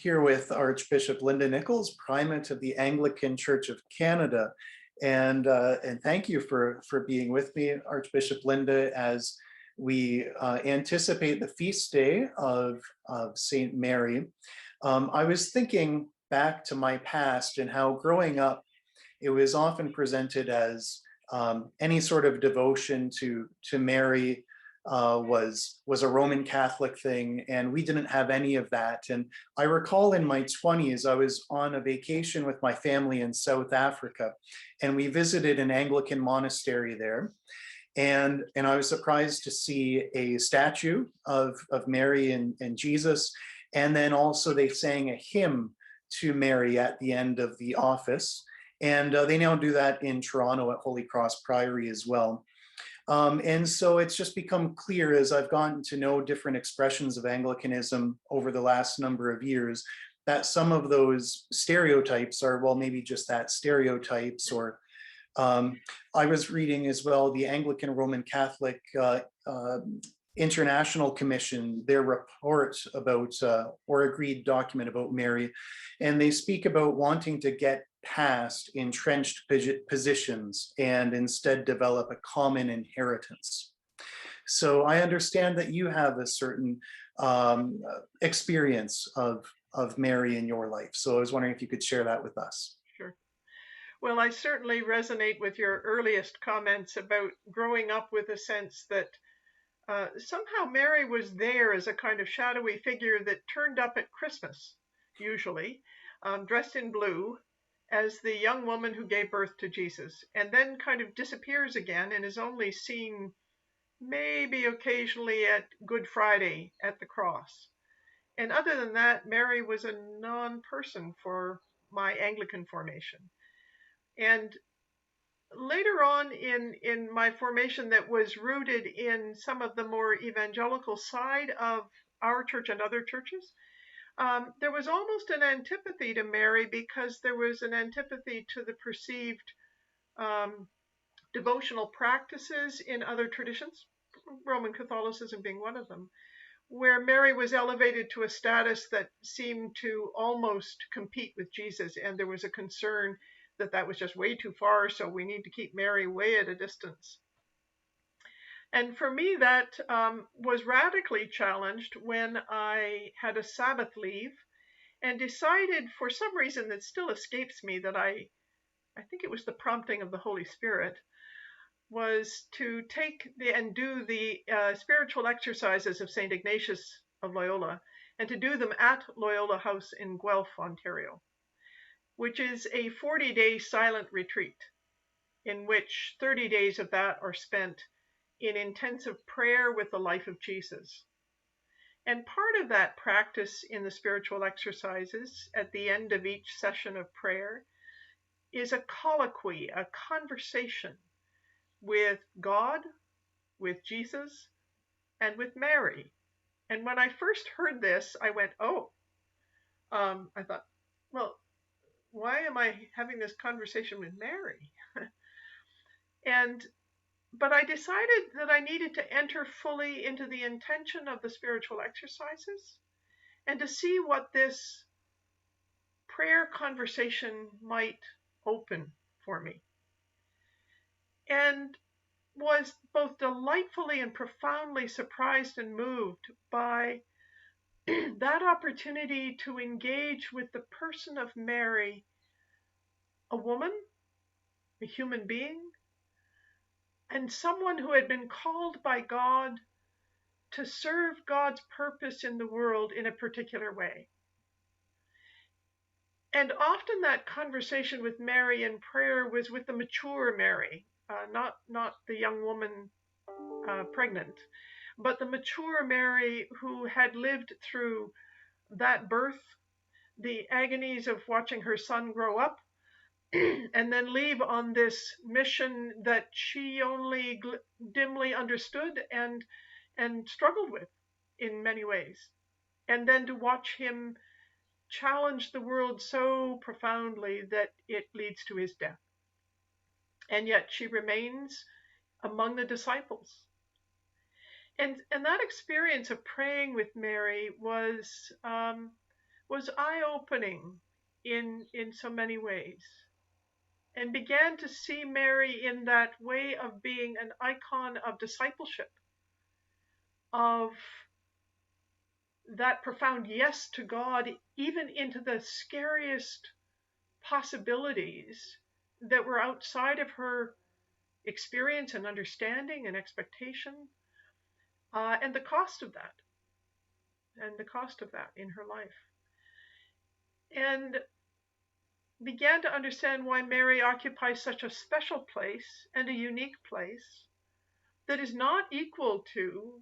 here with Archbishop Linda Nicholls, Primate of the Anglican Church of Canada. And thank you for being with me, Archbishop Linda, as we anticipate the feast day of Saint Mary. I was thinking back to my past and how growing up, it was often presented as any sort of devotion to Mary was a Roman Catholic thing, and we didn't have any of that. And I recall in my 20s, I was on a vacation with my family in South Africa, and we visited an Anglican monastery there. And I was surprised to see a statue of Mary and Jesus. And then also they sang a hymn to Mary at the end of the office. And they now do that in Toronto at Holy Cross Priory as well. And so it's just become clear as I've gotten to know different expressions of Anglicanism over the last number of years, that some of those stereotypes are, well, maybe just that, stereotypes. Or I was reading as well the Anglican Roman Catholic International Commission, their report about, or agreed document about Mary, and they speak about wanting to get past entrenched positions and instead develop a common inheritance. So I understand that you have a certain experience of Mary in your life. So I was wondering if you could share that with us. Sure. Well, I certainly resonate with your earliest comments about growing up with a sense that somehow Mary was there as a kind of shadowy figure that turned up at Christmas, usually, dressed in blue, as the young woman who gave birth to Jesus, and then kind of disappears again and is only seen maybe occasionally at Good Friday at the cross. And other than that, Mary was a non-person for my Anglican formation. And later on in my formation that was rooted in some of the more evangelical side of our church and other churches, there was almost an antipathy to Mary because there was an antipathy to the perceived devotional practices in other traditions, Roman Catholicism being one of them, where Mary was elevated to a status that seemed to almost compete with Jesus, and there was a concern that that was just way too far, so we need to keep Mary way at a distance. And for me, that was radically challenged when I had a Sabbath leave and decided, for some reason that still escapes me, that I think it was the prompting of the Holy Spirit, was to take and do the spiritual exercises of St. Ignatius of Loyola, and to do them at Loyola House in Guelph, Ontario, which is a 40-day silent retreat in which 30 days of that are spent in intensive prayer with the life of Jesus. And part of that practice in the spiritual exercises at the end of each session of prayer is a colloquy, a conversation with God, with Jesus, and with Mary. And when I first heard this, I went, oh, I thought, well, why am I having this conversation with Mary? But I decided that I needed to enter fully into the intention of the spiritual exercises and to see what this prayer conversation might open for me. And was both delightfully and profoundly surprised and moved by that opportunity to engage with the person of Mary, a woman, a human being, and someone who had been called by God to serve God's purpose in the world in a particular way. And often that conversation with Mary in prayer was with the mature Mary, not the young woman pregnant, but the mature Mary who had lived through that birth, the agonies of watching her son grow up, and then leave on this mission that she only dimly understood and struggled with in many ways. And then to watch him challenge the world so profoundly that it leads to his death. And yet she remains among the disciples. And that experience of praying with Mary was was eye-opening in so many ways, and began to see Mary in that way of being an icon of discipleship, of that profound yes to God, even into the scariest possibilities that were outside of her experience and understanding and expectation, and the cost of that, in her life. And began to understand why Mary occupies such a special place and a unique place that is not equal to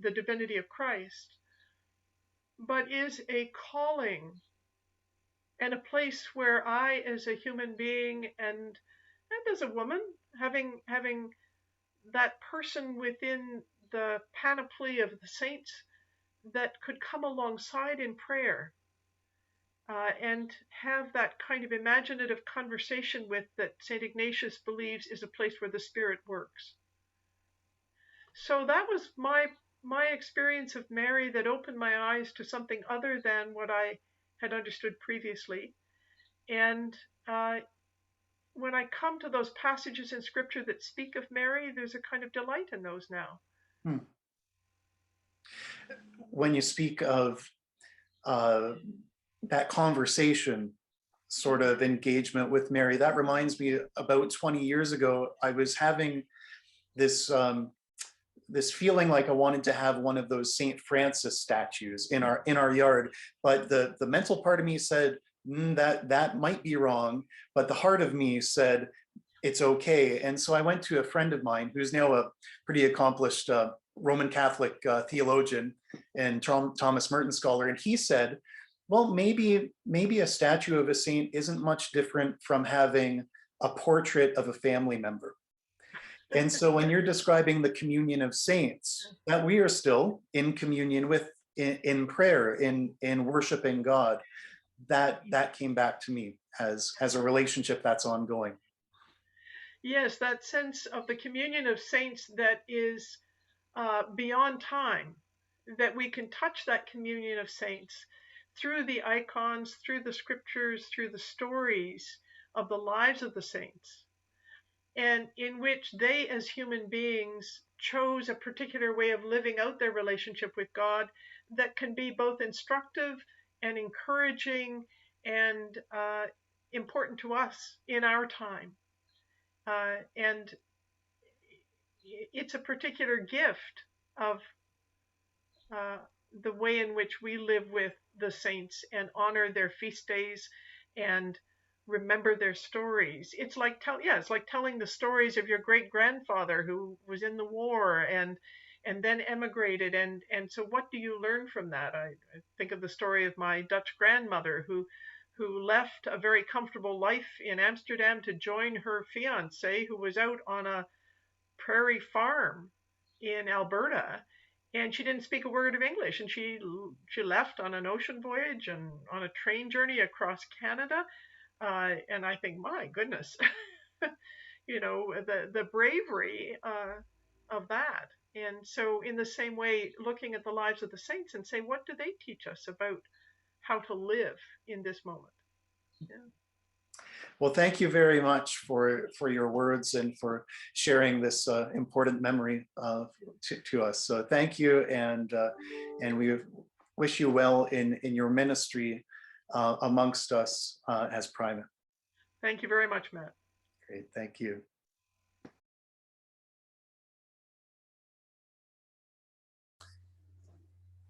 the divinity of Christ, but is a calling and a place where I, as a human being and as a woman, having that person within the panoply of the saints that could come alongside in prayer, and have that kind of imaginative conversation with, that St. Ignatius believes is a place where the Spirit works. So that was my experience of Mary, that opened my eyes to something other than what I had understood previously. And when I come to those passages in Scripture that speak of Mary, there's a kind of delight in those now. When you speak of that conversation, sort of engagement with Mary, that reminds me, about 20 years ago, I was having this this feeling like I wanted to have one of those St. Francis statues in our yard, but the mental part of me said, that might be wrong, but the heart of me said it's okay. And so I went to a friend of mine who's now a pretty accomplished Roman Catholic theologian and Thomas Merton scholar, and he said, well, maybe a statue of a saint isn't much different from having a portrait of a family member. And so when you're describing the communion of saints, that we are still in communion with, in prayer, in worshiping God, that came back to me as a relationship that's ongoing. Yes, that sense of the communion of saints that is beyond time, that we can touch that communion of saints through the icons, through the scriptures, through the stories of the lives of the saints, and in which they, as human beings, chose a particular way of living out their relationship with God that can be both instructive and encouraging and important to us in our time. And it's a particular gift of the way in which we live with the saints and honor their feast days and remember their stories. It's like telling the stories of your great grandfather who was in the war and then emigrated, and so what do you learn from that? I think of the story of my Dutch grandmother who left a very comfortable life in Amsterdam to join her fiance, who was out on a prairie farm in Alberta, and she didn't speak a word of English, and she left on an ocean voyage and on a train journey across Canada. And I think, my goodness, the bravery of that. And so in the same way, looking at the lives of the saints and say, what do they teach us about how to live in this moment? Yeah. Well, thank you very much for your words and for sharing this important memory to us. So thank you, and we wish you well in your ministry amongst us as primate. Thank you very much, Matt. Great, thank you.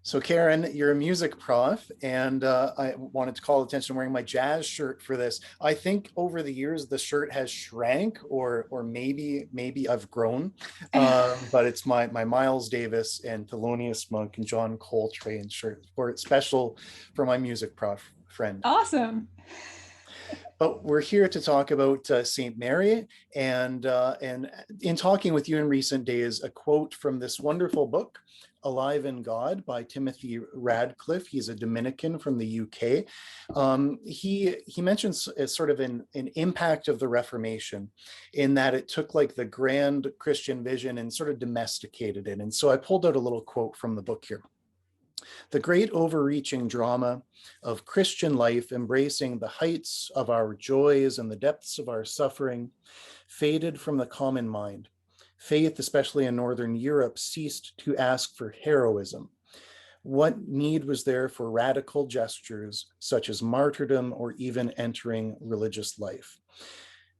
So Karen, you're a music prof, and I wanted to call attention, wearing my jazz shirt for this. I think over the years the shirt has shrank, or maybe I've grown, but it's my Miles Davis and Thelonious Monk and John Coltrane shirt, special for my music prof friend. Awesome. But we're here to talk about St. Mary, and in talking with you in recent days, a quote from this wonderful book, Alive in God, by Timothy Radcliffe. He's a Dominican from the UK. He mentions sort of an impact of the Reformation, in that it took like the grand Christian vision and sort of domesticated it. And so I pulled out a little quote from the book here. The great overreaching drama of Christian life, embracing the heights of our joys and the depths of our suffering, faded from the common mind. Faith, especially in Northern Europe, ceased to ask for heroism. What need was there for radical gestures such as martyrdom or even entering religious life?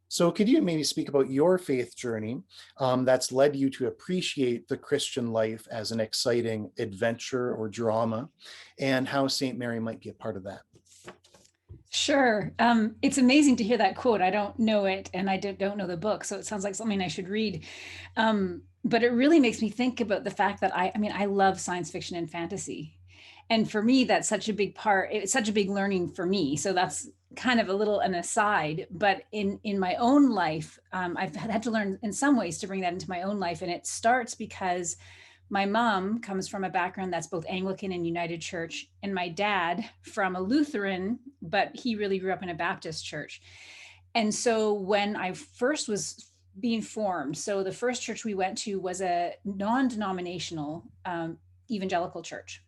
So could you maybe speak about your faith journey that's led you to appreciate the Christian life as an exciting adventure or drama, and how St. Mary might be a part of that? Sure. It's amazing to hear that quote. I don't know it, and I don't know the book, so it sounds like something I should read. But it really makes me think about the fact that I love science fiction and fantasy. And for me, that's such a big part. It's such a big learning for me. So that's kind of a little an aside. But in my own life, I've had to learn in some ways to bring that into my own life. And it starts because my mom comes from a background that's both Anglican and United Church, and my dad from a Lutheran, but he really grew up in a Baptist church. And so when I first was being formed, so the first church we went to was a non-denominational evangelical church.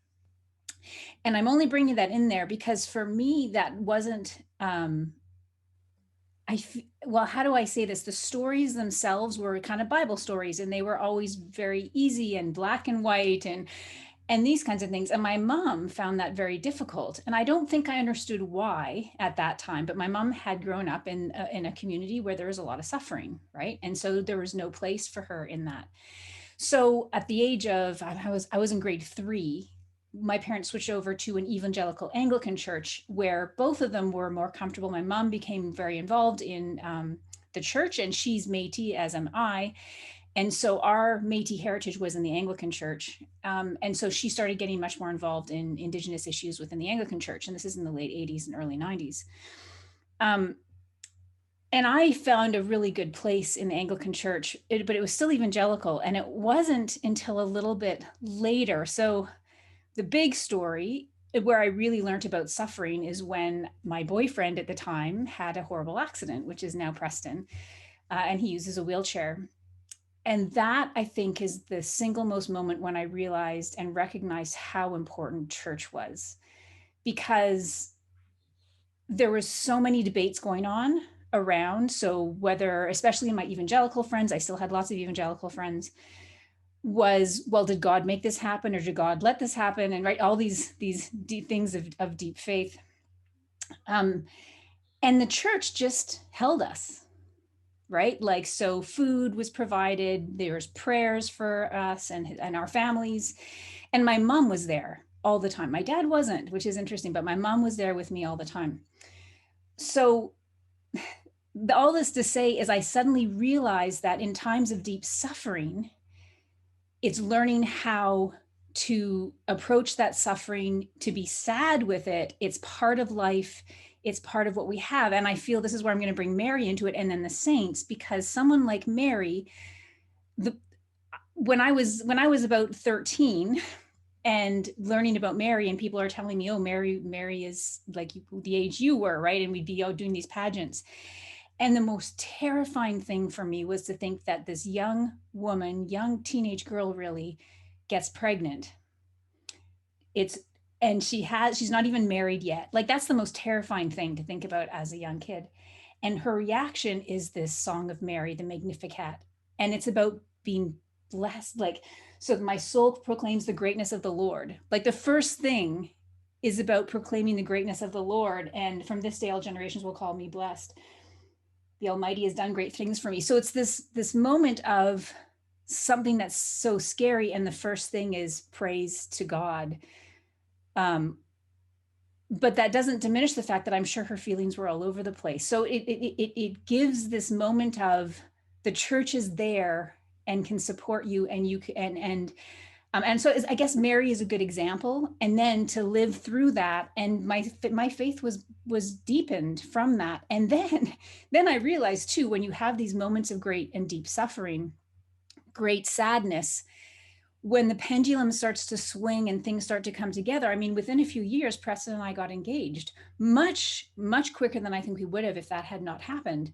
And I'm only bringing that in there because for me, that wasn't, how do I say this? The stories themselves were kind of Bible stories, and they were always very easy and black and white and these kinds of things. And my mom found that very difficult. And I don't think I understood why at that time, but my mom had grown up in a community where there was a lot of suffering, right? And so there was no place for her in that. So at the age of, I was in grade 3, my parents switched over to an evangelical Anglican church where both of them were more comfortable. My mom became very involved in the church, and she's Métis, as am I. And so our Métis heritage was in the Anglican church. And so she started getting much more involved in Indigenous issues within the Anglican church. And this is in the late 80s and early 90s. And I found a really good place in the Anglican church, but it was still evangelical. And it wasn't until a little bit later. So the big story where I really learned about suffering is when my boyfriend at the time had a horrible accident, which is now Preston, and he uses a wheelchair. And that, I think, is the single most moment when I realized and recognized how important church was, because there was so many debates going on around. So whether, especially in my evangelical friends, I still had lots of evangelical friends, was, well, did God make this happen, or did God let this happen? And right, all these deep things of deep faith. And the church just held us, right? Like, so food was provided, there was prayers for us and our families. And my mom was there all the time. My dad wasn't, which is interesting, but my mom was there with me all the time. So all this to say is I suddenly realized that in times of deep suffering, it's learning how to approach that suffering, to be sad with it. It's part of life. It's part of what we have. And I feel this is where I'm going to bring Mary into it, and then the saints, because someone like Mary, when I was about 13 and learning about Mary, and people are telling me, oh, Mary is like the age you were, right? And we'd be out doing these pageants. And the most terrifying thing for me was to think that this young woman, young teenage girl really, gets pregnant. She's not even married yet. Like, that's the most terrifying thing to think about as a young kid. And her reaction is this song of Mary, the Magnificat. And it's about being blessed. Like, so my soul proclaims the greatness of the Lord. Like, the first thing is about proclaiming the greatness of the Lord. And from this day, all generations will call me blessed. The Almighty has done great things for me. So it's this moment of something that's so scary. And the first thing is praise to God. But that doesn't diminish the fact that I'm sure her feelings were all over the place. So it gives this moment of the church is there and can support you, and you can, and so I guess Mary is a good example. And then to live through that, and my faith was deepened from that. And then I realized too, when you have these moments of great and deep suffering, great sadness, when the pendulum starts to swing and things start to come together, I mean, within a few years, Preston and I got engaged much, much quicker than I think we would have if that had not happened.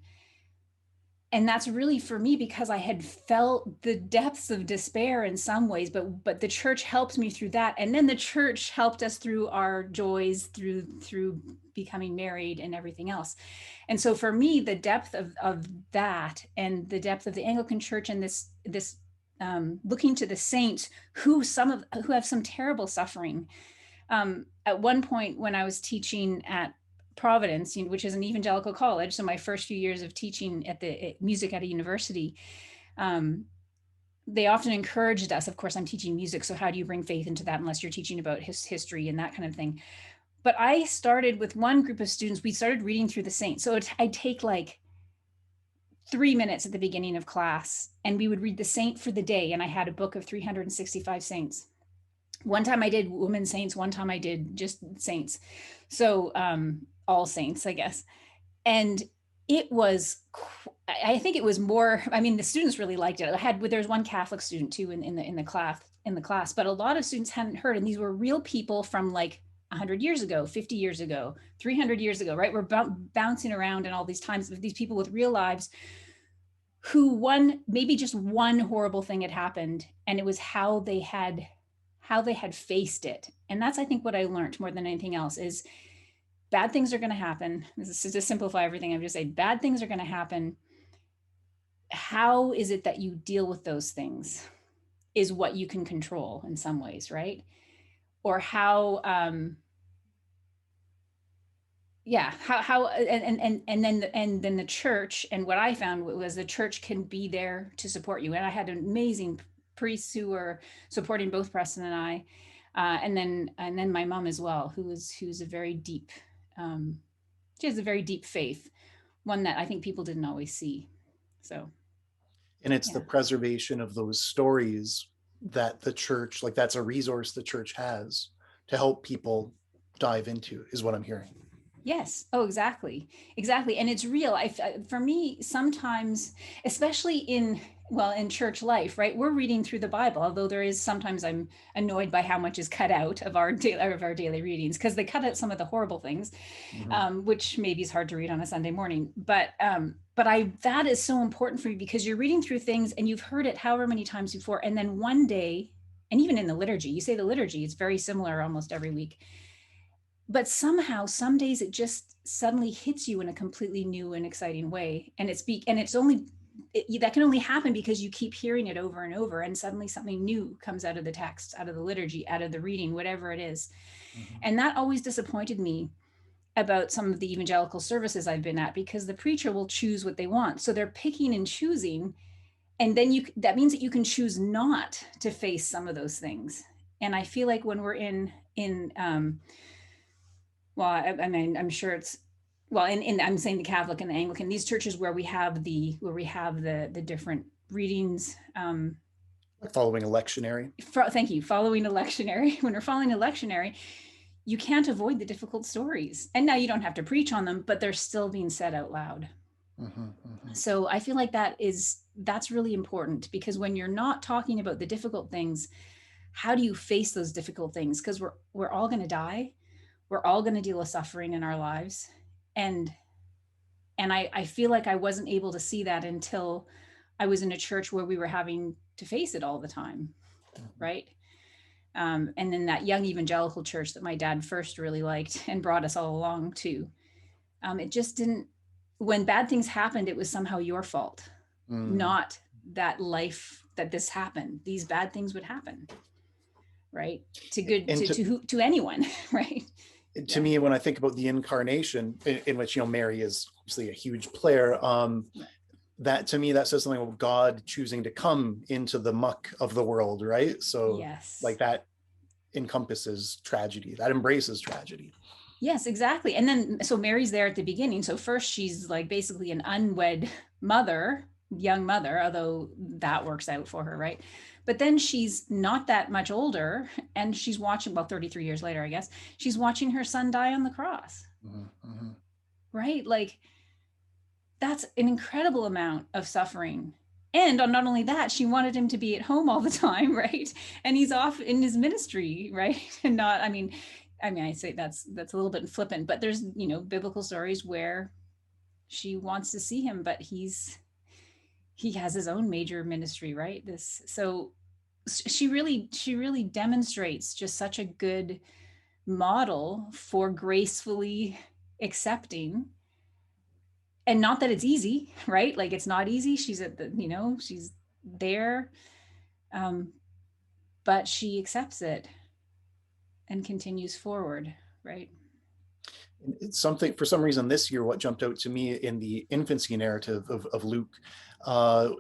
and that's really for me because I had felt the depths of despair in some ways, but the church helped me through that. And then the church helped us through our joys, through becoming married and everything else. And so for me, the depth of that and the depth of the Anglican Church and this looking to the saints who have some terrible suffering. At one point when I was teaching at Providence, which is an evangelical college, so my first few years of teaching at the music at a university, they often encouraged us. Of course, I'm teaching music, so how do you bring faith into that unless you're teaching about history and that kind of thing? But I started with one group of students. We started reading through the saints. So I'd take like 3 minutes at the beginning of class, and we would read the saint for the day. And I had a book of 365 saints. One time I did women saints, one time I did just saints. So all saints, I guess. And it was, I think it was more, I mean, the students really liked it. There was one Catholic student too in the class, but a lot of students hadn't heard. And these were real people from like 100 years ago, 50 years ago, 300 years ago, right? We're bouncing around in all these times with these people with real lives who maybe just one horrible thing had happened, and it was how they had faced it. And that's, I think, what I learned more than anything else is bad things are going to happen. This is to simplify everything. I'm just saying bad things are going to happen. How is it that you deal with those things is what you can control in some ways, right? Or how, and then the church, and what I found was the church can be there to support you. And I had amazing priests who were supporting both Preston and I, and then my mom as well, who's a very deep, she has a very deep faith, one that I think people didn't always see. So, and it's the preservation of those stories that the church, like that's a resource the church has to help people dive into, is what I'm hearing. Yes. Oh, exactly. And it's real. For me, sometimes, especially in church life, right? We're reading through the Bible, although sometimes I'm annoyed by how much is cut out of our daily readings, because they cut out some of the horrible things, which maybe is hard to read on a Sunday morning. But that is so important for you, because you're reading through things and you've heard it however many times before. And then one day, and even in the liturgy, you say the liturgy, it's very similar almost every week. But somehow, some days it just suddenly hits you in a completely new and exciting way. And that can only happen because you keep hearing it over and over, and suddenly something new comes out of the text, out of the liturgy, out of the reading, whatever it is. And that always disappointed me about some of the evangelical services I've been at, because the preacher will choose what they want. So they're picking and choosing. And then that means that you can choose not to face some of those things. And I feel like when we're I'm sure it's, I'm saying the Catholic and the Anglican, these churches where we have the different readings. Following a lectionary. Thank you. Following a lectionary. When we're following a lectionary, you can't avoid the difficult stories. And now you don't have to preach on them, but they're still being said out loud. So I feel like that's really important, because when you're not talking about the difficult things, how do you face those difficult things? Because we're all going to die. We're all going to deal with suffering in our lives. And I feel like I wasn't able to see that until I was in a church where we were having to face it all the time. Right. And then that young evangelical church that my dad first really liked and brought us all along to, it just didn't, when bad things happened, it was somehow your fault, not that this happened. These bad things would happen. Right. To anyone. Right. To me, when I think about the incarnation, in which, Mary is obviously a huge player, that to me, that says something about God choosing to come into the muck of the world, right? So like that encompasses tragedy, that embraces tragedy. Yes, exactly. And then, so Mary's there at the beginning. So first she's like basically an unwed young mother, although that works out for her, right? But then she's not that much older, and she's watching, 33 years later, I guess, she's watching her son die on the cross. Right? Like, that's an incredible amount of suffering. And not only that, she wanted him to be at home all the time, right? And he's off in his ministry, right? And not, I mean, I say that's a little bit flippant, but there's, biblical stories where she wants to see him, but he's he has his own major ministry, right? So she really demonstrates just such a good model for gracefully accepting. And not that it's easy, right? Like, it's not easy. She's at the, she's there, um, but she accepts it and continues forward, right? It's something, for some reason this year, what jumped out to me in the infancy narrative of Luke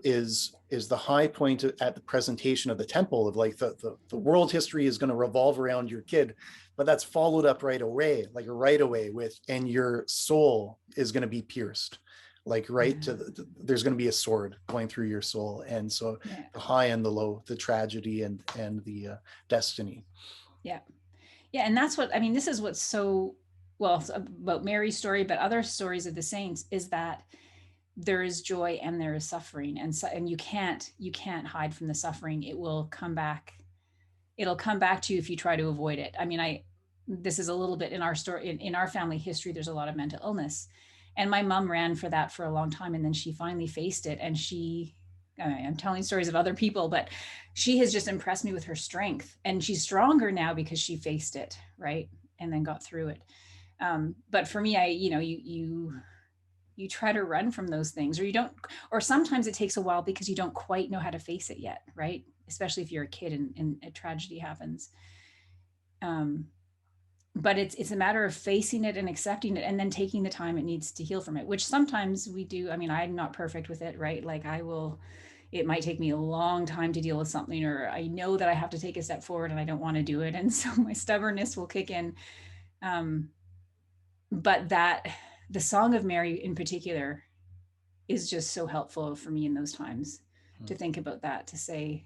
is the high point at the presentation of the temple of like the world history is going to revolve around your kid, but that's followed up right away with, and your soul is going to be pierced, like right to there's going to be a sword going through your soul. And so the high and the low, the tragedy and the destiny. Yeah. And that's what, I mean, this is what's so, well, about Mary's story, but other stories of the saints, is that there is joy and there is suffering. And you can't hide from the suffering. It will come back. It'll come back to you if you try to avoid it. I mean, this is a little bit in our story, in our family history, there's a lot of mental illness. And my mom ran for that for a long time. And then she finally faced it. And I'm telling stories of other people, but she has just impressed me with her strength. And she's stronger now because she faced it, right? And then got through it. But for me, you try to run from those things, or you don't, or sometimes it takes a while because you don't quite know how to face it yet, right? Especially if you're a kid and a tragedy happens. But it's a matter of facing it and accepting it, and then taking the time it needs to heal from it, which sometimes we do. I mean, I'm not perfect with it, right? Like it might take me a long time to deal with something, or I know that I have to take a step forward and I don't want to do it. And so my stubbornness will kick in. But the Song of Mary in particular is just so helpful for me in those times to think about that, to say,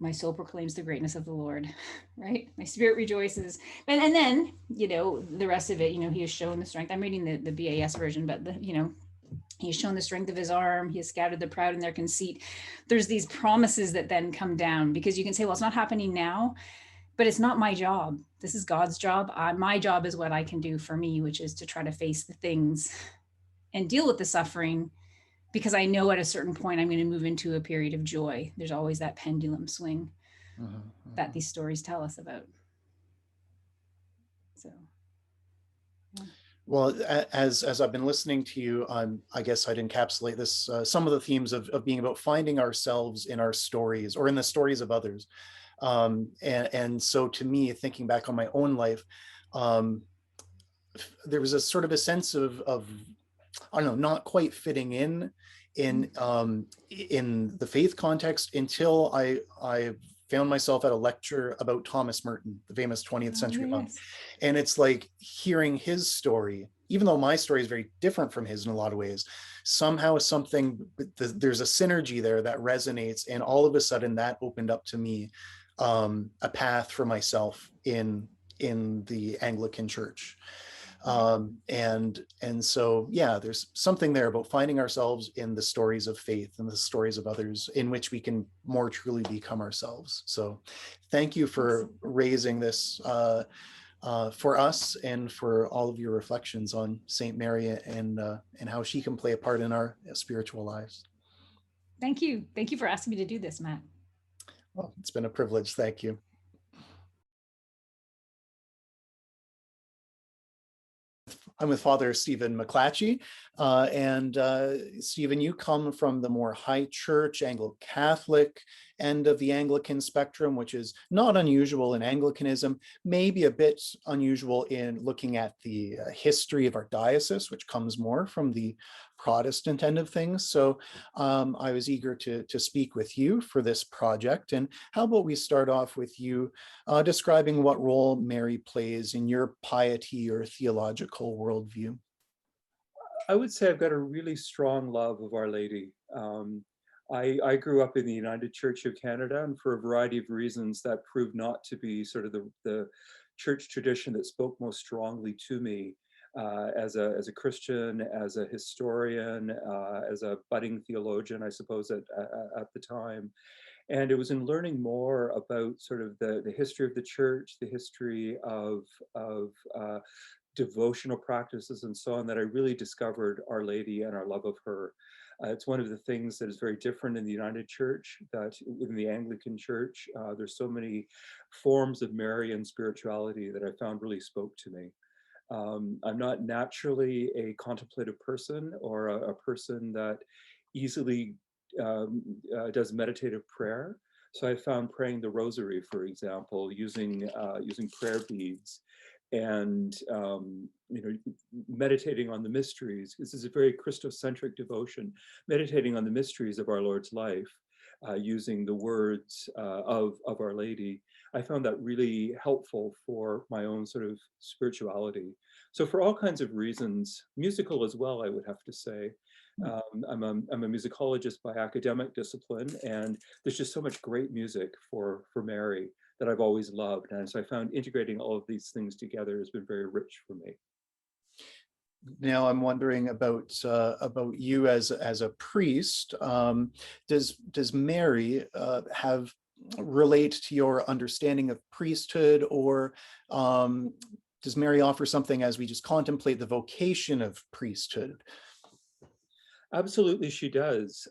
my soul proclaims the greatness of the Lord, right? My spirit rejoices. And then, the rest of it, he has shown the strength. I'm reading the BAS version, but he has shown the strength of his arm. He has scattered the proud in their conceit. There's these promises that then come down, because you can say, well, it's not happening now, but it's not my job. This is God's job. My job is what I can do for me, which is to try to face the things and deal with the suffering, because I know at a certain point I'm going to move into a period of joy. There's always that pendulum swing that these stories tell us about. So, yeah. Well, as I've been listening to you, I guess I'd encapsulate this, some of the themes of being about finding ourselves in our stories or in the stories of others. And so to me, thinking back on my own life, there was a sort of a sense of I don't know, not quite fitting in the faith context until I found myself at a lecture about Thomas Merton, the famous 20th century monk. And it's like hearing his story, even though my story is very different from his in a lot of ways, somehow there's a synergy there that resonates. And all of a sudden that opened up to me a path for myself in the Anglican Church. And so, yeah, there's something there about finding ourselves in the stories of faith and the stories of others in which we can more truly become ourselves. So thank you for raising this for us and for all of your reflections on Saint Mary and how she can play a part in our spiritual lives. Thank you. Thank you for asking me to do this, Matt. Well, it's been a privilege. Thank you. I'm with Father Stephen McClatchie, and Stephen, you come from the more high church Anglo-Catholic end of the Anglican spectrum, which is not unusual in Anglicanism, maybe a bit unusual in looking at the history of our diocese, which comes more from the Protestant end of things. So I was eager to speak with you for this project. And how about we start off with you describing what role Mary plays in your piety or theological worldview? I would say I've got a really strong love of Our Lady. I grew up in the United Church of Canada, and for a variety of reasons that proved not to be sort of the church tradition that spoke most strongly to me as a Christian, as a historian, as a budding theologian, I suppose, at the time. And it was in learning more about sort of the history of the church, the history of devotional practices and so on that I really discovered Our Lady and our love of her. It's one of the things that is very different in the United Church, that in the Anglican Church, there's so many forms of Marian spirituality that I found really spoke to me. I'm not naturally a contemplative person or a person that easily does meditative prayer. So I found praying the rosary, for example, using prayer beads and meditating on the mysteries. This is a very Christocentric devotion, meditating on the mysteries of our Lord's life, using the words of Our Lady. I found that really helpful for my own sort of spirituality. So for all kinds of reasons, musical as well, I would have to say. I'm a musicologist by academic discipline, and there's just so much great music for Mary that I've always loved. And so I found integrating all of these things together has been very rich for me. Now I'm wondering about you as a priest. Does Mary relate to your understanding of priesthood, or does Mary offer something as we just contemplate the vocation of priesthood? Absolutely, she does.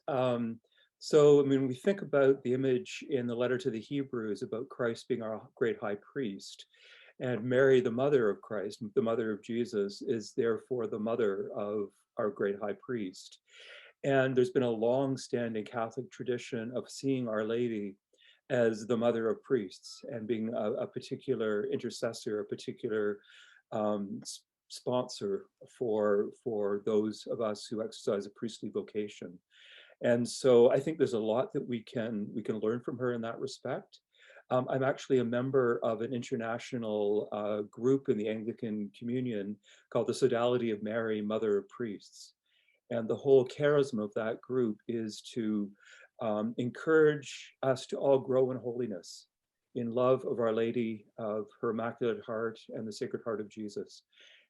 So, I mean, we think about the image in the letter to the Hebrews about Christ being our great high priest, and Mary, the mother of Christ, the mother of Jesus, is therefore the mother of our great high priest. And there's been a long-standing Catholic tradition of seeing Our Lady as the mother of priests and being a particular intercessor, a particular sponsor for those of us who exercise a priestly vocation. And so I think there's a lot that we can learn from her in that respect. I'm actually a member of an international group in the Anglican Communion called the Sodality of Mary, Mother of Priests. And the whole charism of that group is to encourage us to all grow in holiness, in love of Our Lady, of her Immaculate Heart, and the Sacred Heart of Jesus.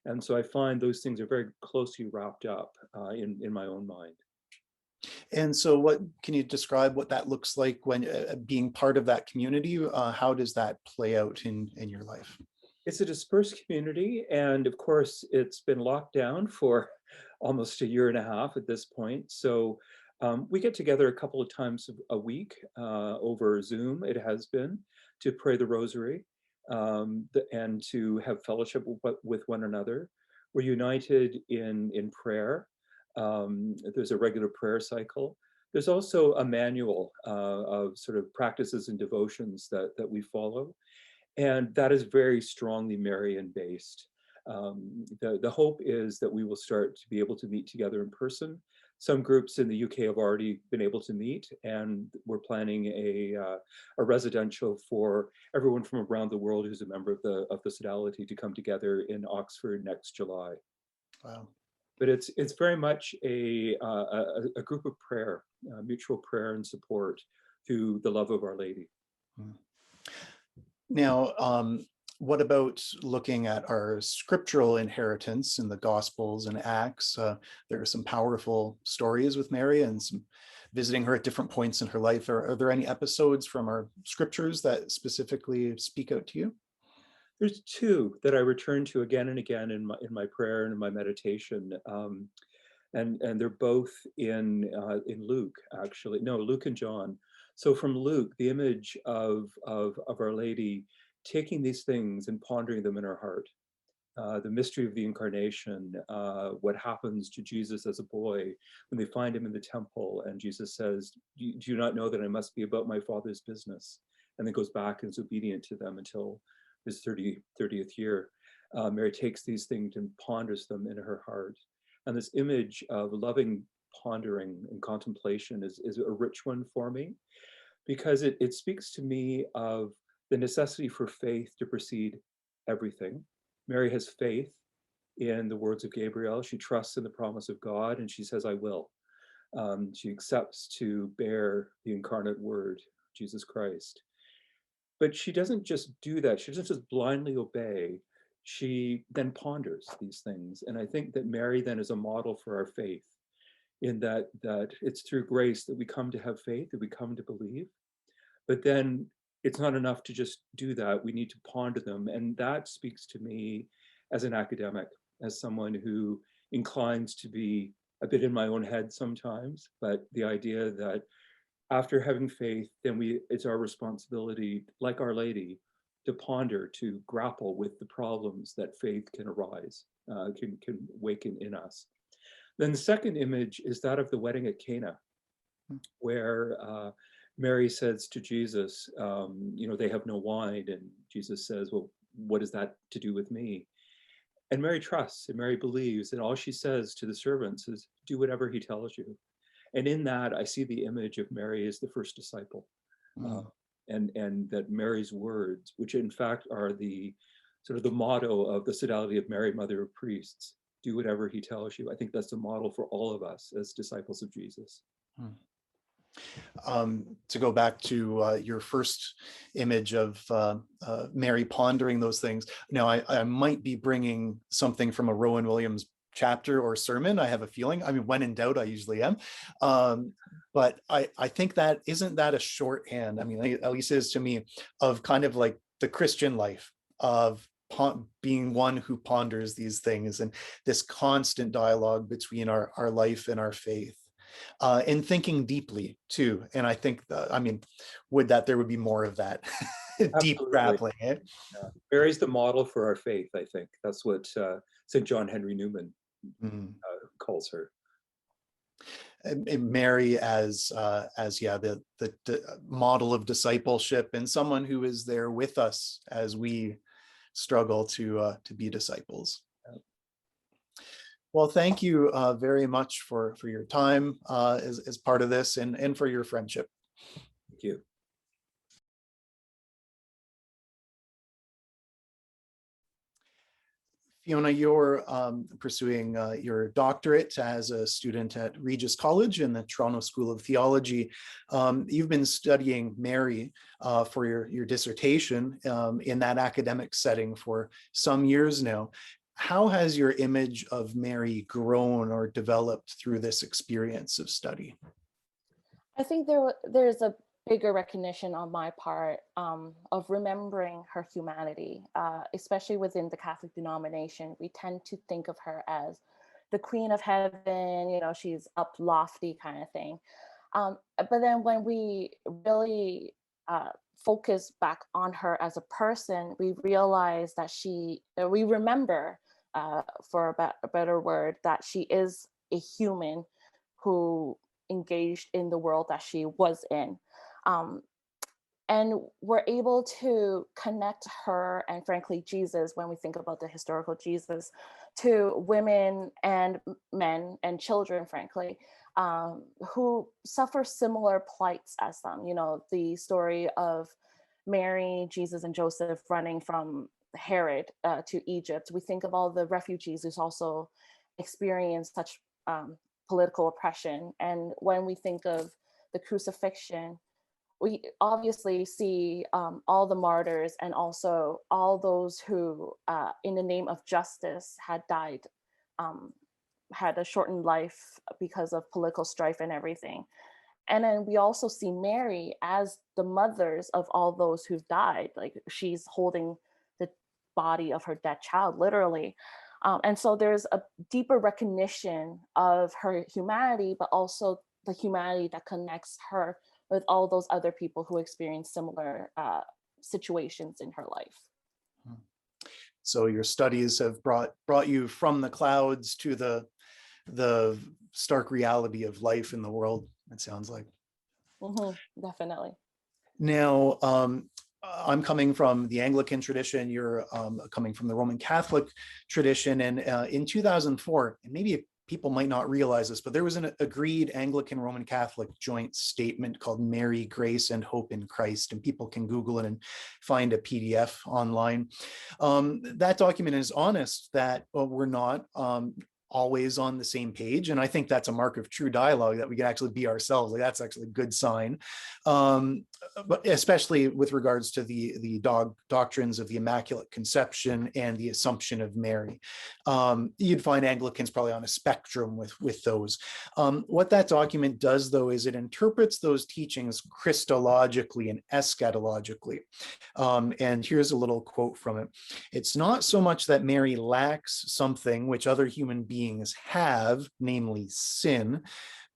And so I find those things are very closely wrapped up in my own mind. And so what can you describe what that looks like when being part of that community? How does that play out in your life? It's a dispersed community, and of course it's been locked down for almost a year and a half at this point. So we get together a couple of times a week over Zoom, it has been, to pray the rosary and to have fellowship with one another. We're united in prayer. There's a regular prayer cycle. There's also a manual of sort of practices and devotions that we follow. And that is very strongly Marian based. The hope is that we will start to be able to meet together in person. Some groups in the UK have already been able to meet, and we're planning a residential for everyone from around the world who's a member of the Sodality to come together in Oxford next July. Wow. But it's very much a group of prayer, mutual prayer and support through the love of Our Lady. Now, what about looking at our scriptural inheritance in the Gospels and Acts? There are some powerful stories with Mary and some visiting her at different points in her life. Are there any episodes from our scriptures that specifically speak out to you? There's two that I return to again and again in my prayer and in my meditation, and they're both in Luke, actually. No, Luke and John. So from Luke, the image of Our Lady taking these things and pondering them in her heart, the mystery of the incarnation, what happens to Jesus as a boy when they find him in the temple, and Jesus says, "Do you not know that I must be about my Father's business?" And then goes back and is obedient to them until his 30th year. Mary takes these things and ponders them in her heart. And this image of loving pondering and contemplation is a rich one for me, because it speaks to me of the necessity for faith to precede everything. Mary has faith in the words of Gabriel. She trusts in the promise of God, and she says, "I will." She accepts to bear the incarnate word, Jesus Christ. But she doesn't just do that. She doesn't just blindly obey. She then ponders these things. And I think that Mary then is a model for our faith, in that it's through grace that we come to have faith, that we come to believe. But then it's not enough to just do that. We need to ponder them. And that speaks to me as an academic, as someone who inclines to be a bit in my own head sometimes, but the idea that after having faith, then it's our responsibility, like Our Lady, to ponder, to grapple with the problems that faith can arise, can waken in us. Then the second image is that of the wedding at Cana, where Mary says to Jesus, they have no wine, and Jesus says, well, what is that to do with me? And Mary trusts and Mary believes, and all she says to the servants is, do whatever he tells you. And in that, I see the image of Mary as the first disciple. And that Mary's words, which in fact are the sort of the motto of the Sodality of Mary, Mother of Priests, do whatever he tells you. I think that's a model for all of us as disciples of Jesus. To go back to your first image of Mary pondering those things. Now, I might be bringing something from a Rowan Williams chapter or sermon. I have a feeling. I mean, when in doubt, I usually am. But I think that isn't that a shorthand? I mean, at least it is to me, of kind of like the Christian life of being one who ponders these things and this constant dialogue between our life and our faith. And thinking deeply too. And I think, would that there would be more of that deep grappling. Eh? Yeah. Mary's the model for our faith, I think. That's what St. John Henry Newman calls her. And Mary as the model of discipleship, and someone who is there with us as we struggle to be disciples. Well, thank you very much for your time as part of this and for your friendship. Thank you. Fiona, you're pursuing your doctorate as a student at Regis College in the Toronto School of Theology. You've been studying Mary for your dissertation in that academic setting for some years now. How has your image of Mary grown or developed through this experience of study? I think there's a bigger recognition on my part of remembering her humanity, especially within the Catholic denomination. We tend to think of her as the Queen of Heaven, she's up lofty kind of thing. But then when we really focus back on her as a person, we realize that we remember, for a better word, that she is a human who engaged in the world that she was in. And we're able to connect her and frankly Jesus, when we think about the historical Jesus, to women and men and children, frankly, who suffer similar plights as them. The story of Mary, Jesus, and Joseph running from Herod to Egypt. We think of all the refugees who's also experienced such political oppression. And when we think of the crucifixion, we obviously see all the martyrs and also all those who, in the name of justice, had died, had a shortened life because of political strife and everything. And then we also see Mary as the mothers of all those who've died. Like, she's holding the body of her dead child, literally. And so there's a deeper recognition of her humanity, but also the humanity that connects her with all those other people who experience similar situations in her life. So your studies have brought you from the clouds to the stark reality of life in the world, it sounds like. Definitely. Now, I'm coming from the Anglican tradition, you're coming from the Roman Catholic tradition, and in 2004, and maybe people might not realize this, but there was an agreed Anglican Roman Catholic joint statement called Mary, Grace, and Hope in Christ, and people can Google it and find a PDF online. That document is honest that we're not always on the same page. And I think that's a mark of true dialogue, that we can actually be ourselves. Like, that's actually a good sign. But especially with regards to the doctrines of the Immaculate Conception and the Assumption of Mary. You'd find Anglicans probably on a spectrum with those. What that document does, though, is it interprets those teachings Christologically and eschatologically. And here's a little quote from it. "It's not so much that Mary lacks something which other human beings have, namely sin,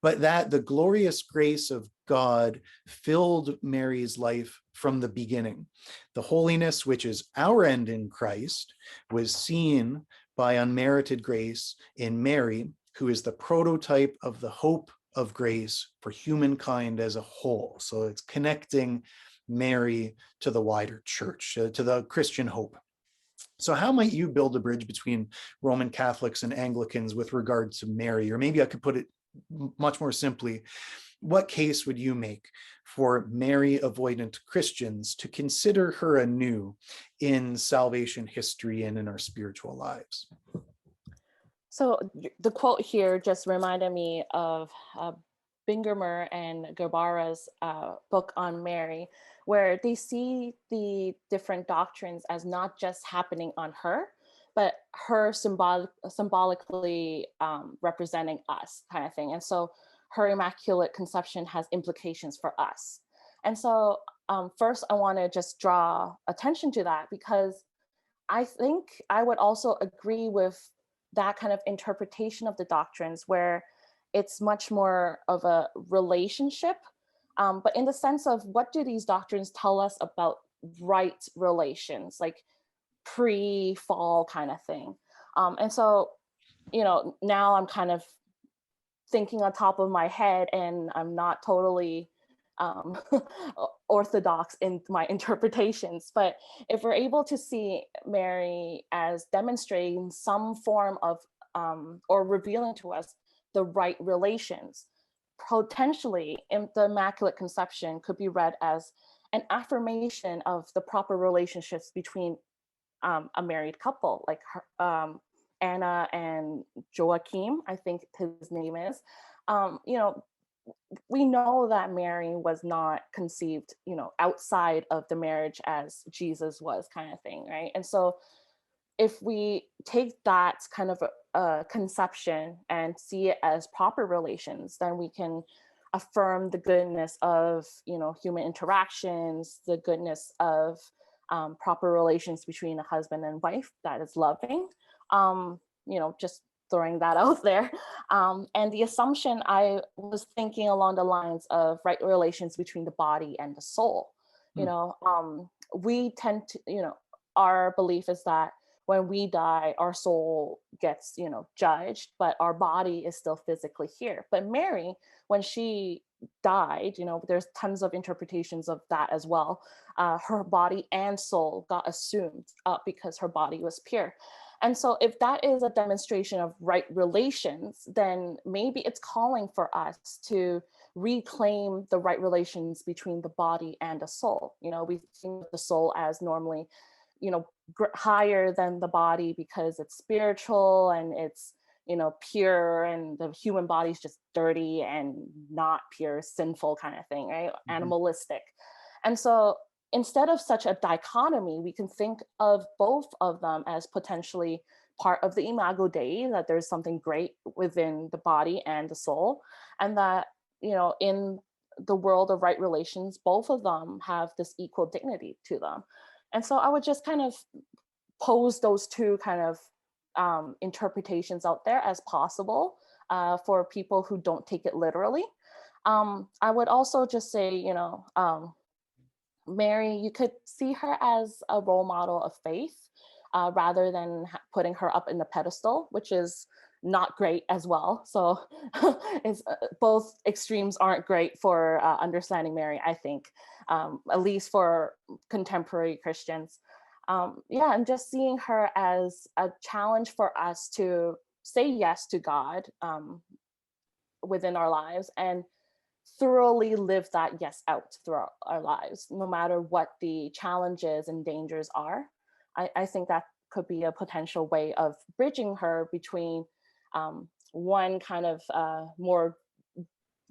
but that the glorious grace of God filled Mary's life from the beginning. The holiness which is our end in Christ was seen by unmerited grace in Mary, who is the prototype of the hope of grace for humankind as a whole." So it's connecting Mary to the wider church, to the Christian hope. So how might you build a bridge between Roman Catholics and Anglicans with regard to Mary? Or maybe I could put it much more simply, what case would you make for Mary avoidant Christians to consider her anew in salvation history and in our spiritual lives? So the quote here just reminded me of Bingamer and Gerbara's book on Mary, where they see the different doctrines as not just happening on her, but her symbolically representing us, kind of thing. And so her Immaculate Conception has implications for us. And so first I want to just draw attention to that, because I think I would also agree with that kind of interpretation of the doctrines, where it's much more of a relationship, but in the sense of, what do these doctrines tell us about right relations, like pre-fall kind of thing. And so, now I'm kind of thinking on top of my head, and I'm not totally orthodox in my interpretations, but if we're able to see Mary as demonstrating some form of or revealing to us the right relations, potentially the Immaculate Conception could be read as an affirmation of the proper relationships between a married couple, like Anna and Joachim, I think his name is. We know that Mary was not conceived, outside of the marriage as Jesus was, kind of thing, right? And so if we take that kind of a conception and see it as proper relations, then we can affirm the goodness of, human interactions, the goodness of proper relations between a husband and wife that is loving, just throwing that out there. And the assumption, I was thinking along the lines of right relations between the body and the soul. We tend to, our belief is that when we die, our soul gets, judged, but our body is still physically here. But Mary, when she died, there's tons of interpretations of that as well. Her body and soul got assumed because her body was pure. And so if that is a demonstration of right relations, then maybe it's calling for us to reclaim the right relations between the body and the soul. We think of the soul as normally, higher than the body because it's spiritual and it's, pure, and the human body is just dirty and not pure, sinful kind of thing, right? Mm-hmm. Animalistic. And so instead of such a dichotomy, we can think of both of them as potentially part of the Imago Dei, that there's something great within the body and the soul, and that, in the world of right relations, both of them have this equal dignity to them. And so I would just kind of pose those two kind of interpretations out there as possible for people who don't take it literally. I would also just say, Mary, you could see her as a role model of faith rather than putting her up in the pedestal, which is not great as well. So it's, both extremes aren't great for understanding Mary, I think, at least for contemporary Christians. And just seeing her as a challenge for us to say yes to God within our lives and thoroughly live that yes out throughout our lives, no matter what the challenges and dangers are. I think that could be a potential way of bridging her between one kind of more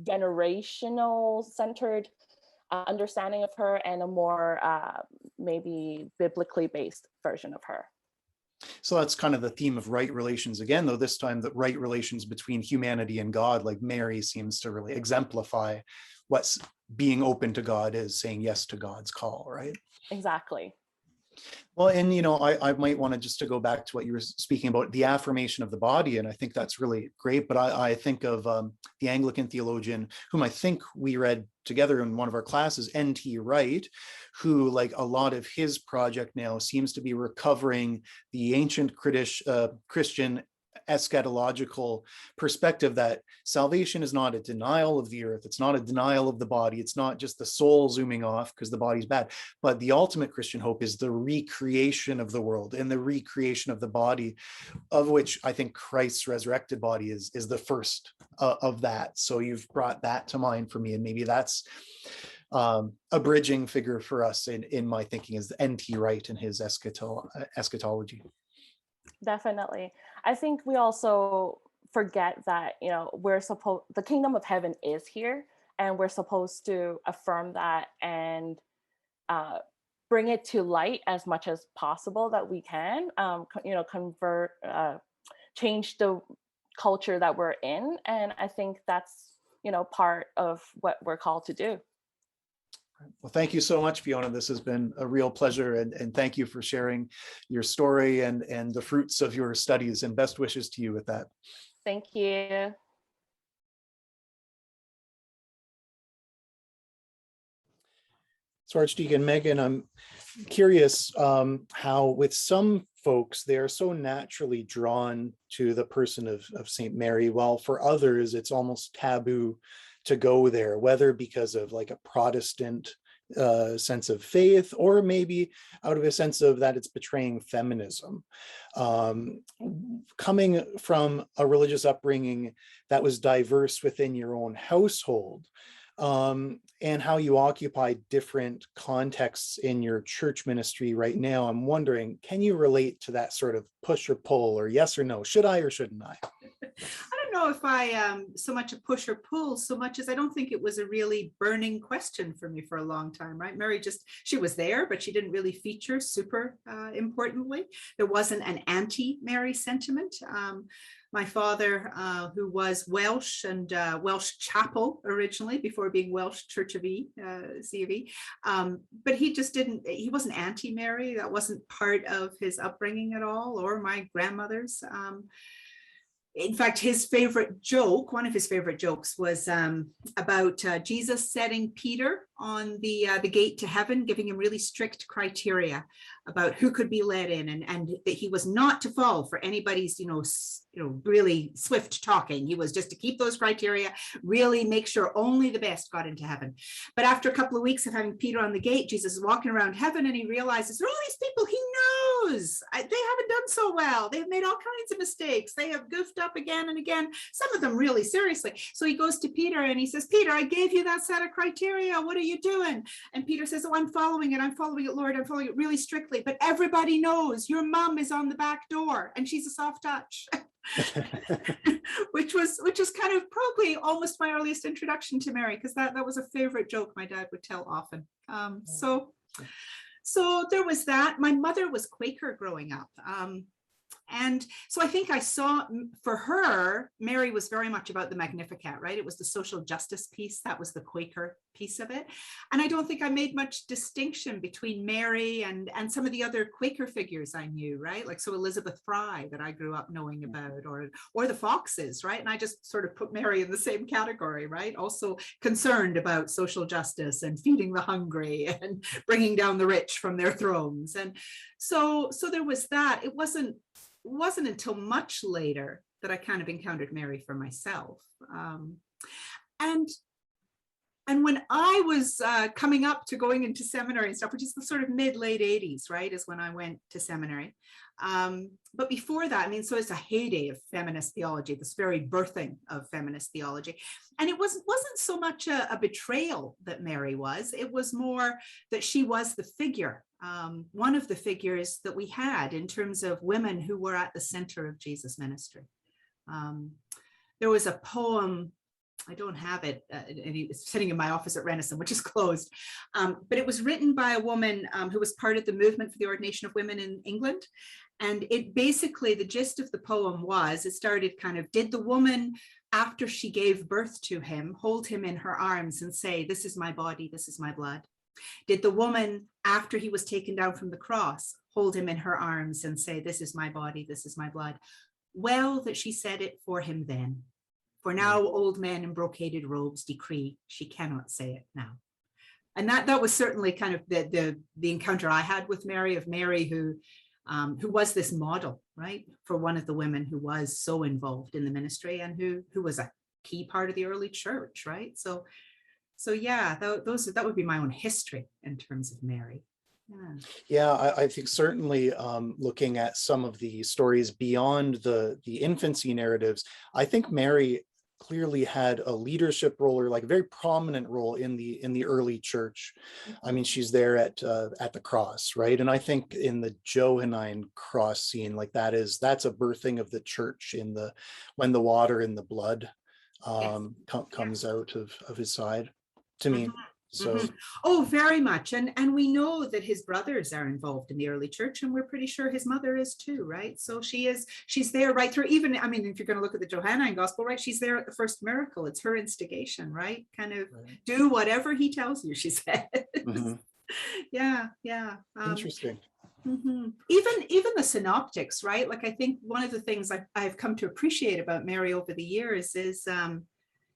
generational centered understanding of her, and a more maybe biblically based version of her. So that's kind of the theme of right relations again, though this time the right relations between humanity and God. Like Mary seems to really exemplify what's being open to God is, saying yes to God's call, right? Exactly. Well, and I might want to just to go back to what you were speaking about, the affirmation of the body, and I think that's really great. But I think of the Anglican theologian, whom I think we read together in one of our classes, N.T. Wright, who, like, a lot of his project now seems to be recovering the ancient Christian eschatological perspective that salvation is not a denial of the earth, it's not a denial of the body, it's not just the soul zooming off because the body's bad, but the ultimate Christian hope is the recreation of the world and the recreation of the body, of which I think Christ's resurrected body is the first of that. So you've brought that to mind for me, and maybe that's a bridging figure for us in my thinking is N.T. Wright and his eschatology. Definitely. I think we also forget that, the kingdom of heaven is here, and we're supposed to affirm that and bring it to light as much as possible that we can, convert, change the culture that we're in. And I think that's, part of what we're called to do. Well, thank you so much, Fiona. This has been a real pleasure, and thank you for sharing your story and the fruits of your studies, and best wishes to you with that. Thank you. So Archdeacon Megan, I'm curious how with some folks, they are so naturally drawn to the person of St. Mary, while for others, it's almost taboo to go there, whether because of like a Protestant sense of faith, or maybe out of a sense of that it's betraying feminism. Coming from a religious upbringing that was diverse within your own household, and how you occupy different contexts in your church ministry right now, I'm wondering, can you relate to that sort of push or pull, or yes or no? Should I or shouldn't I? I don't know if I so much a push or pull, so much as I don't think it was a really burning question for me for a long time, right? Mary she was there, but she didn't really feature super importantly. There wasn't an anti-Mary sentiment. My father, who was Welsh and Welsh Chapel originally, before being Welsh Church of C of E, but he wasn't anti-Mary. That wasn't part of his upbringing at all, or my grandmother's. In fact, one of his favorite jokes was about Jesus setting Peter on the gate to heaven, giving him really strict criteria about who could be let in, and that he was not to fall for anybody's, really swift talking. He was just to keep those criteria, really make sure only the best got into heaven. But after a couple of weeks of having Peter on the gate, Jesus is walking around heaven, and he realizes all these people he knows, they haven't done so well. They've made all kinds of mistakes. They have goofed up again and again, some of them really seriously. So he goes to Peter and he says, Peter, I gave you that set of criteria. What are you doing? And Peter says, oh, I'm following it, Lord. I'm following it really strictly. But everybody knows your mom is on the back door and she's a soft touch. which was kind of probably almost my earliest introduction to Mary, because that was a favorite joke my dad would tell often. So there was that. My mother was Quaker growing up. And so I think I saw, for her, Mary was very much about the Magnificat, right? It was the social justice piece. That was the Quaker piece of it. And I don't think I made much distinction between Mary and some of the other Quaker figures I knew, right? Like, so Elizabeth Fry that I grew up knowing about, or the Foxes, right? And I just sort of put Mary in the same category, right? Also concerned about social justice and feeding the hungry and bringing down the rich from their thrones. And so there was that. It wasn't until much later that I kind of encountered Mary for myself. And when I was coming up to going into seminary and stuff, which is the sort of late 80s, right, is when I went to seminary. But before that, so it's a heyday of feminist theology, this very birthing of feminist theology. And it wasn't so much a betrayal that Mary was, it was more that she was the figure, one of the figures that we had in terms of women who were at the center of Jesus' ministry. There was a poem, I don't have it, it's sitting in my office at Renison, which is closed, but it was written by a woman who was part of the movement for the ordination of women in England. And it basically, the gist of the poem was, it started kind of, did the woman, after she gave birth to him, hold him in her arms and say, this is my body, this is my blood? Did the woman, after he was taken down from the cross, hold him in her arms and say, this is my body, this is my blood? Well, that she said it for him then. For now, old men in brocaded robes decree, she cannot say it now. And that was certainly kind of the encounter I had with Mary, of Mary who was this model, right, for one of the women who was so involved in the ministry and who was a key part of the early church, right? So yeah, that would be my own history in terms of Mary. Yeah, I think certainly looking at some of the stories beyond the infancy narratives, I think Mary clearly had a leadership role, or like a very prominent role in the early church. I mean, she's there at the cross, right? And I think in the Johannine cross scene, like that's a birthing of the church when the water and the blood comes out of his side, to me. So oh, very much. And we know that his brothers are involved in the early church, and we're pretty sure his mother is too, right? So she's there right through, even, I mean, if you're going to look at the Johannine gospel, right, she's there at the first miracle. It's her instigation, right? Kind of do whatever he tells you, she said. Yeah. Interesting. Even the synoptics, right? Like, I think one of the things I've come to appreciate about Mary over the years is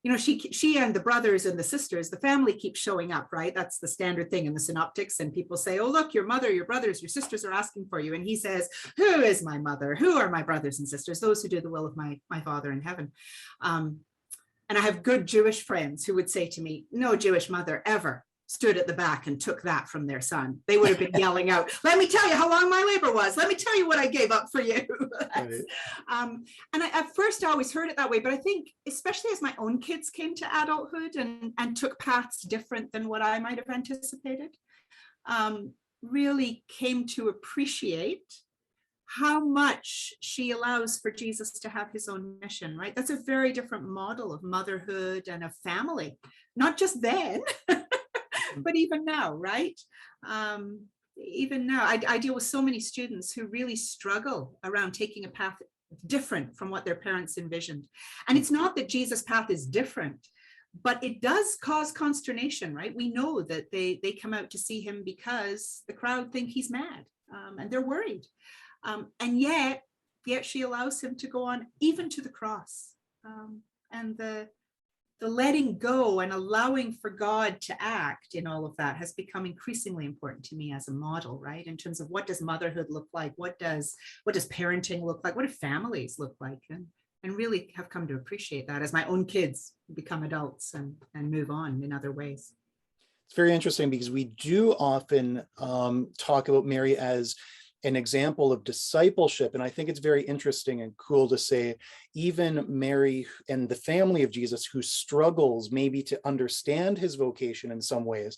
you know, she and the brothers and the sisters, the family keeps showing up, right? That's the standard thing in the synoptics. And people say, oh, look, your mother, your brothers, your sisters are asking for you. And he says, who is my mother? Who are my brothers and sisters? Those who do the will of my Father in heaven. And I have good Jewish friends who would say to me, no Jewish mother ever stood at the back and took that from their son. They would have been yelling out, let me tell you how long my labor was. Let me tell you what I gave up for you. And at first I always heard it that way, but I think especially as my own kids came to adulthood and took paths different than what I might have anticipated, really came to appreciate how much she allows for Jesus to have his own mission, right? That's a very different model of motherhood and of family, not just then, but even now, right? Even now, I deal with so many students who really struggle around taking a path different from what their parents envisioned. And it's not that Jesus' path is different, but it does cause consternation, right? We know that they come out to see him because the crowd think he's mad, and they're worried. And yet she allows him to go on even to the cross. And the letting go and allowing for God to act in all of that has become increasingly important to me as a model, right? In terms of what does motherhood look like? What does parenting look like? What do families look like? And really have come to appreciate that as my own kids become adults and move on in other ways. It's very interesting because we do often talk about Mary as an example of discipleship. And I think it's very interesting and cool to say, even Mary and the family of Jesus who struggles maybe to understand his vocation in some ways,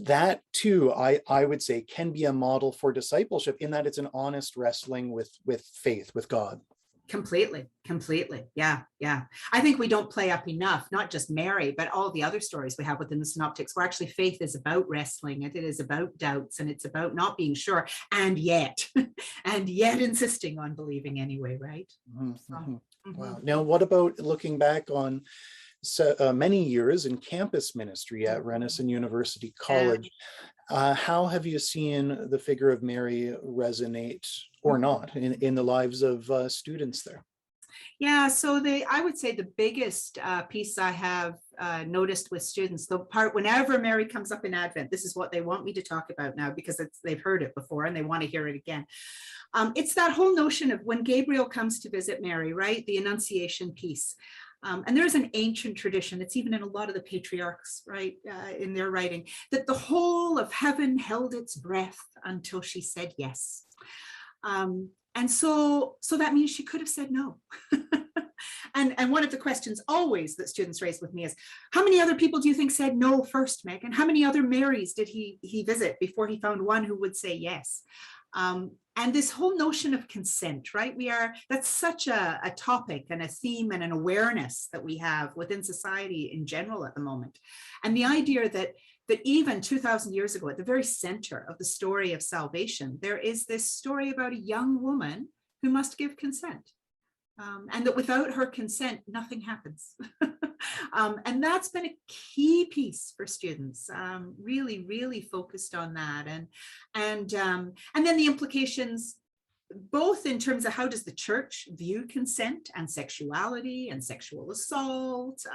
that too, I would say, can be a model for discipleship in that it's an honest wrestling with faith, with God. Completely. Yeah. I think we don't play up enough, not just Mary, but all the other stories we have within the synoptics, where actually faith is about wrestling, and it is about doubts, and it's about not being sure, and yet insisting on believing anyway, right? Wow. Now, what about looking back on many years in campus ministry at Renison University College? How have you seen the figure of Mary resonate or not in the lives of students there? Yeah, so I would say the biggest piece I have noticed with students, the part whenever Mary comes up in Advent, this is what they want me to talk about now because they've heard it before and they want to hear it again. It's that whole notion of when Gabriel comes to visit Mary, right? The Annunciation piece. And there's an ancient tradition, it's even in a lot of the patriarchs, right, in their writing, that the whole of heaven held its breath until she said yes. And so that means she could have said no. And one of the questions always that students raise with me is, how many other people do you think said no first, Meg? And how many other Marys did he visit before he found one who would say yes? And this whole notion of consent, right? That's such a topic and a theme and an awareness that we have within society in general at the moment. And the idea that even 2,000 years ago, at the very center of the story of salvation, there is this story about a young woman who must give consent. And that without her consent, nothing happens. And that's been a key piece for students, really, really focused on that. And then the implications, both in terms of how does the church view consent and sexuality and sexual assault,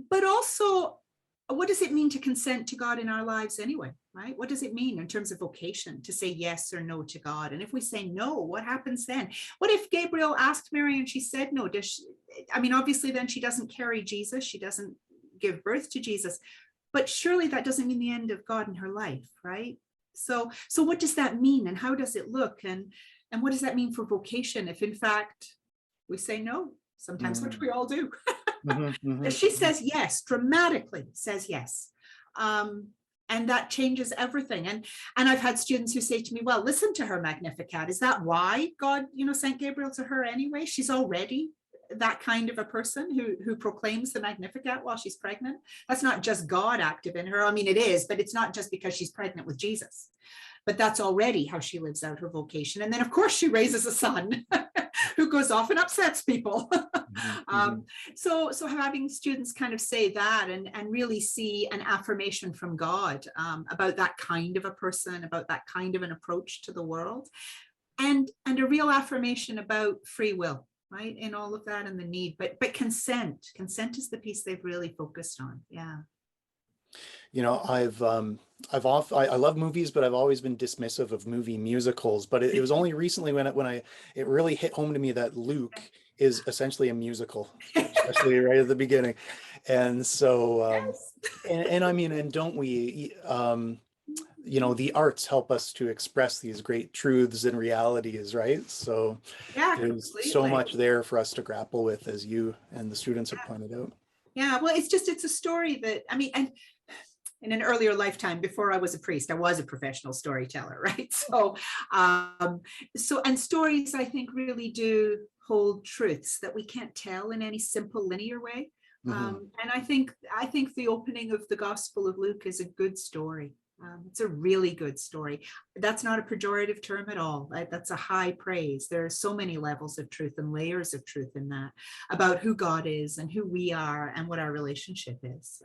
but also what does it mean to consent to God in our lives anyway, right? What does it mean in terms of vocation to say yes or no to God? And if we say no, what happens then? What if Gabriel asked Mary and she said no? Obviously then she doesn't carry Jesus. She doesn't give birth to Jesus, but surely that doesn't mean the end of God in her life, right? So what does that mean? And how does it look? And what does that mean for vocation if in fact we say no sometimes, which we all do? If she says yes, dramatically says yes. And that changes everything. And I've had students who say to me, well, listen to her Magnificat. Is that why God, sent Gabriel to her anyway? She's already that kind of a person who proclaims the Magnificat while she's pregnant. That's not just God active in her. I mean, it is, but it's not just because she's pregnant with Jesus. But that's already how she lives out her vocation. And then, of course, she raises a son who goes off and upsets people. So having students kind of say that and really see an affirmation from God about that kind of a person, about that kind of an approach to the world, and a real affirmation about free will, right, in all of that and the need. But consent is the piece they've really focused on. Yeah. I love movies, but I've always been dismissive of movie musicals. But it was only recently when it really hit home to me that Luke is essentially a musical, especially right at the beginning. And so, and don't we, the arts help us to express these great truths and realities, right? So yeah, there's completely. so much there for us to grapple with, as you and the students have pointed out. Yeah, well, it's a story that, and in an earlier lifetime, before I was a priest, I was a professional storyteller, right? So and stories, I think, really do hold truths that we can't tell in any simple linear way. And I think the opening of the Gospel of Luke is a good story. It's a really good story. That's not a pejorative term at all. Right? That's a high praise. There are so many levels of truth and layers of truth in that about who God is and who we are and what our relationship is.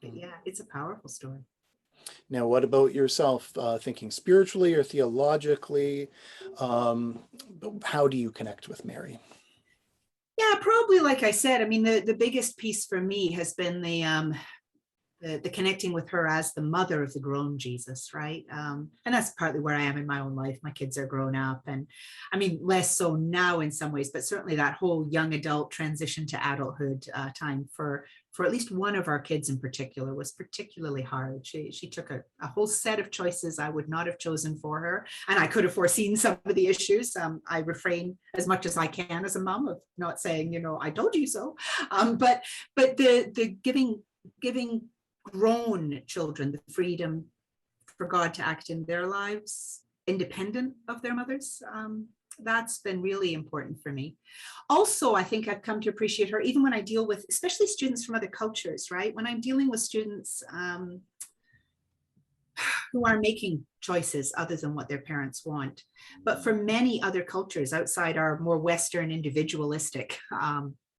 But yeah, it's a powerful story. Now, what about yourself, thinking spiritually or theologically? How do you connect with Mary? Yeah, probably, like I said, the biggest piece for me has been the connecting with her as the mother of the grown Jesus, right? And that's partly where I am in my own life. My kids are grown up, and less so now in some ways, but certainly that whole young adult transition to adulthood time for at least one of our kids in particular was particularly hard. She took a whole set of choices I would not have chosen for her, and I could have foreseen some of the issues. I refrain as much as I can as a mom of not saying, I told you so. But the giving grown children the freedom for God to act in their lives independent of their mothers, that's been really important for me. Also, I think I've come to appreciate her even when I deal with, especially students from other cultures, right? When I'm dealing with students who are making choices other than what their parents want. But for many other cultures outside our more Western individualistic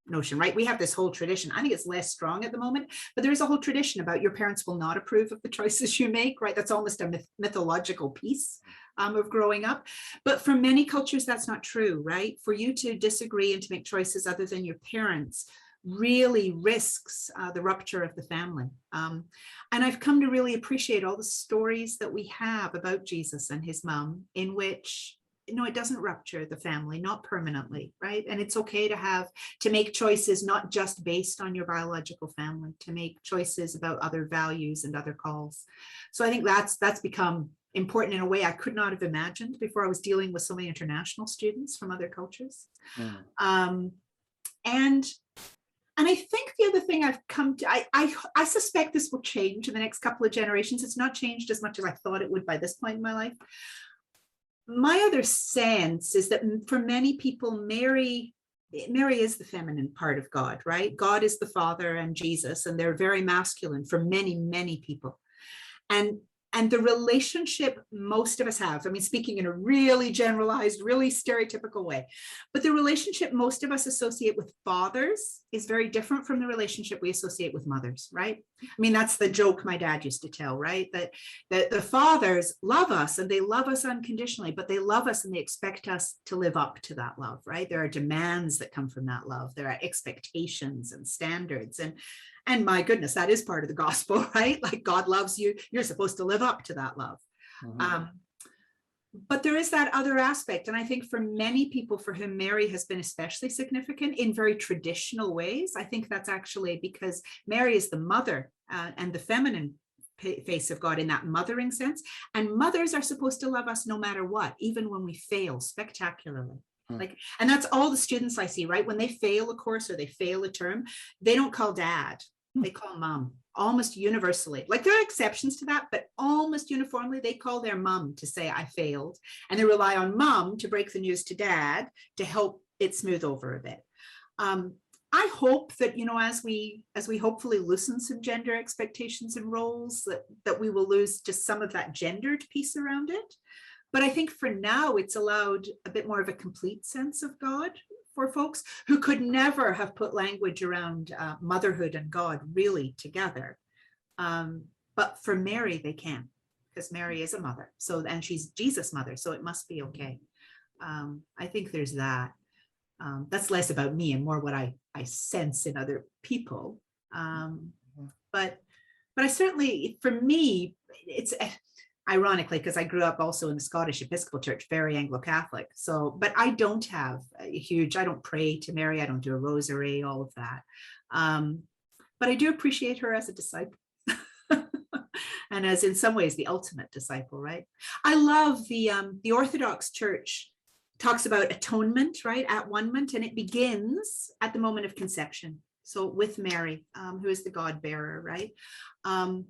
notion, right? We have this whole tradition. I think it's less strong at the moment, but there is a whole tradition about your parents will not approve of the choices you make, right? That's almost a mythological piece of growing up. But for many cultures, that's not true, right? For you to disagree and to make choices other than your parents really risks the rupture of the family. And I've come to really appreciate all the stories that we have about Jesus and his mom, in which it doesn't rupture the family, not permanently, right? And it's okay to make choices not just based on your biological family, to make choices about other values and other calls. So I think that's become important in a way I could not have imagined before I was dealing with so many international students from other cultures. And And I think the other thing I've come to, I suspect this will change in the next couple of generations. It's not changed as much as I thought it would by this point in my life. My other sense is that for many people, Mary is the feminine part of God, right? God is the Father and Jesus, and they're very masculine for many, many people. And the relationship most of us have, I mean, speaking in a really generalized, really stereotypical way, but the relationship most of us associate with fathers is very different from the relationship we associate with mothers, right? I mean, that's the joke my dad used to tell, right? That the fathers love us and they love us unconditionally, but they love us and they expect us to live up to that love, right? There are demands that come from that love. There are expectations and standards. And my goodness, that is part of the gospel, right? Like God loves you, you're supposed to live up to that love. Mm-hmm. But there is that other aspect. And I think for many people for whom Mary has been especially significant in very traditional ways, I think that's actually because Mary is the mother and the feminine face of God in that mothering sense. And mothers are supposed to love us no matter what, even when we fail spectacularly. Like, and that's all the students I see, right? When they fail a course or they fail a term, they don't call dad, they call mom, almost universally. Like there are exceptions to that, but almost uniformly, they call their mom to say, I failed. And they rely on mom to break the news to dad to help it smooth over a bit. I hope that, you know, as we hopefully loosen some gender expectations and roles, that we will lose just some of that gendered piece around it. But I think for now, it's allowed a bit more of a complete sense of God for folks who could never have put language around motherhood and God really together. But for Mary, they can, because Mary is a mother. So, and she's Jesus' mother, so it must be okay. I think there's that. That's less about me and more what I sense in other people. But I certainly, for me, it's ironically, because I grew up also in the Scottish Episcopal Church, very Anglo-Catholic. So, but I don't have a huge, I don't pray to Mary, I don't do a rosary, all of that. But I do appreciate her as a disciple. And as in some ways, the ultimate disciple, right? I love the Orthodox Church talks about atonement, right? At-one-ment, and it begins at the moment of conception. So with Mary, who is the God bearer, right? And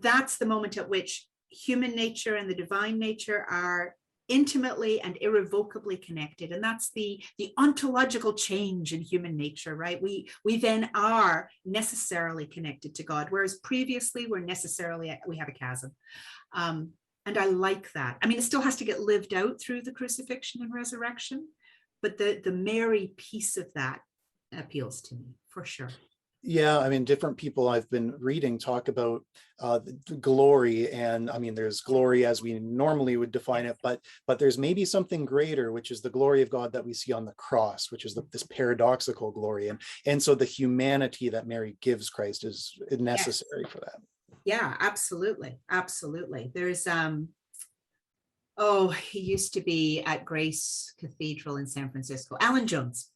that's the moment at which human nature and the divine nature are intimately and irrevocably connected. And that's the ontological change in human nature, right? We then are necessarily connected to God, whereas previously we have a chasm. And I like that. I mean, it still has to get lived out through the crucifixion and resurrection, but the Mary piece of that appeals to me for sure. Yeah, I mean, different people I've been reading talk about the glory, and I mean, there's glory as we normally would define it, but there's maybe something greater, which is the glory of God that we see on the cross, which is this paradoxical glory, and so the humanity that Mary gives Christ is necessary for that. Yeah, absolutely, absolutely. There's he used to be at Grace Cathedral in San Francisco, Alan Jones.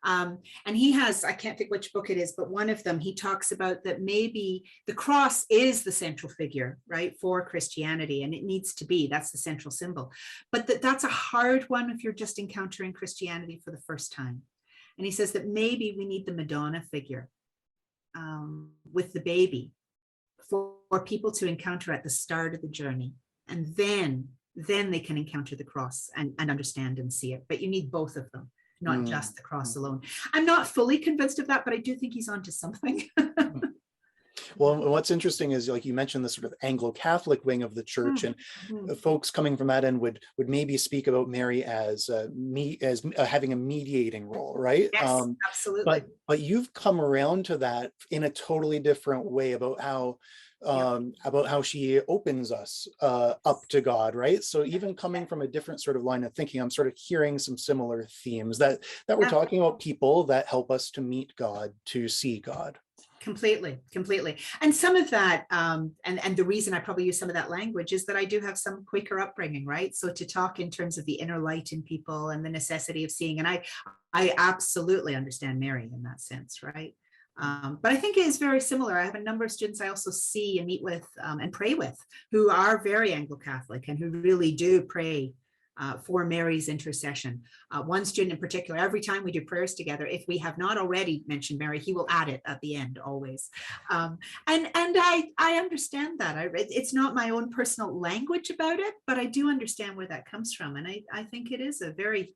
And he has, I can't think which book it is, but one of them, he talks about that maybe the cross is the central figure, right, for Christianity, and it needs to be, that's the central symbol. But that's a hard one if you're just encountering Christianity for the first time. And he says that maybe we need the Madonna figure with the baby for people to encounter at the start of the journey. And then they can encounter the cross and understand and see it. But you need both of them, not just the cross alone. I'm not fully convinced of that, but I do think he's onto something. Well, what's interesting is, like you mentioned, the sort of Anglo-Catholic wing of the church, and folks coming from that end would maybe speak about Mary as having a mediating role, right? Yes, absolutely. But you've come around to that in a totally different way about how she opens us up to God, right? So even coming from a different sort of line of thinking, I'm sort of hearing some similar themes that we're talking about people that help us to meet God, to see God. Completely. And some of that, and the reason I probably use some of that language is that I do have some Quaker upbringing, right? So to talk in terms of the inner light in people and the necessity of seeing, and I absolutely understand Mary in that sense, right? But I think it is very similar. I have a number of students I also see and meet with and pray with who are very Anglo-Catholic and who really do pray for Mary's intercession. One student in particular, every time we do prayers together, if we have not already mentioned Mary, he will add it at the end always. And I understand that. It's not my own personal language about it, but I do understand where that comes from. And I think it is a very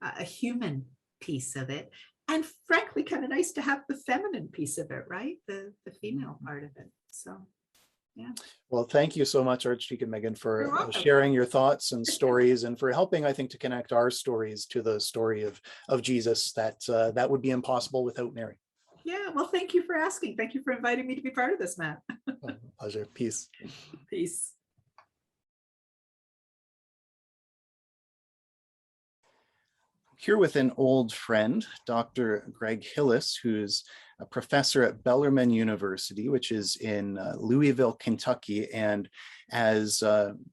a human piece of it. And frankly, kind of nice to have the feminine piece of it, right? The female part of it. So, yeah. Well, thank you so much, Archdeacon Megan, You're for welcome. sharing your thoughts and stories, and for helping, I think, to connect our stories to the story of Jesus that would be impossible without Mary. Yeah, well, thank you for asking. Thank you for inviting me to be part of this, Matt. Pleasure. Peace. Peace. Here with an old friend, Dr. Greg Hillis, who's a professor at Bellarmine University, which is in Louisville, Kentucky. And as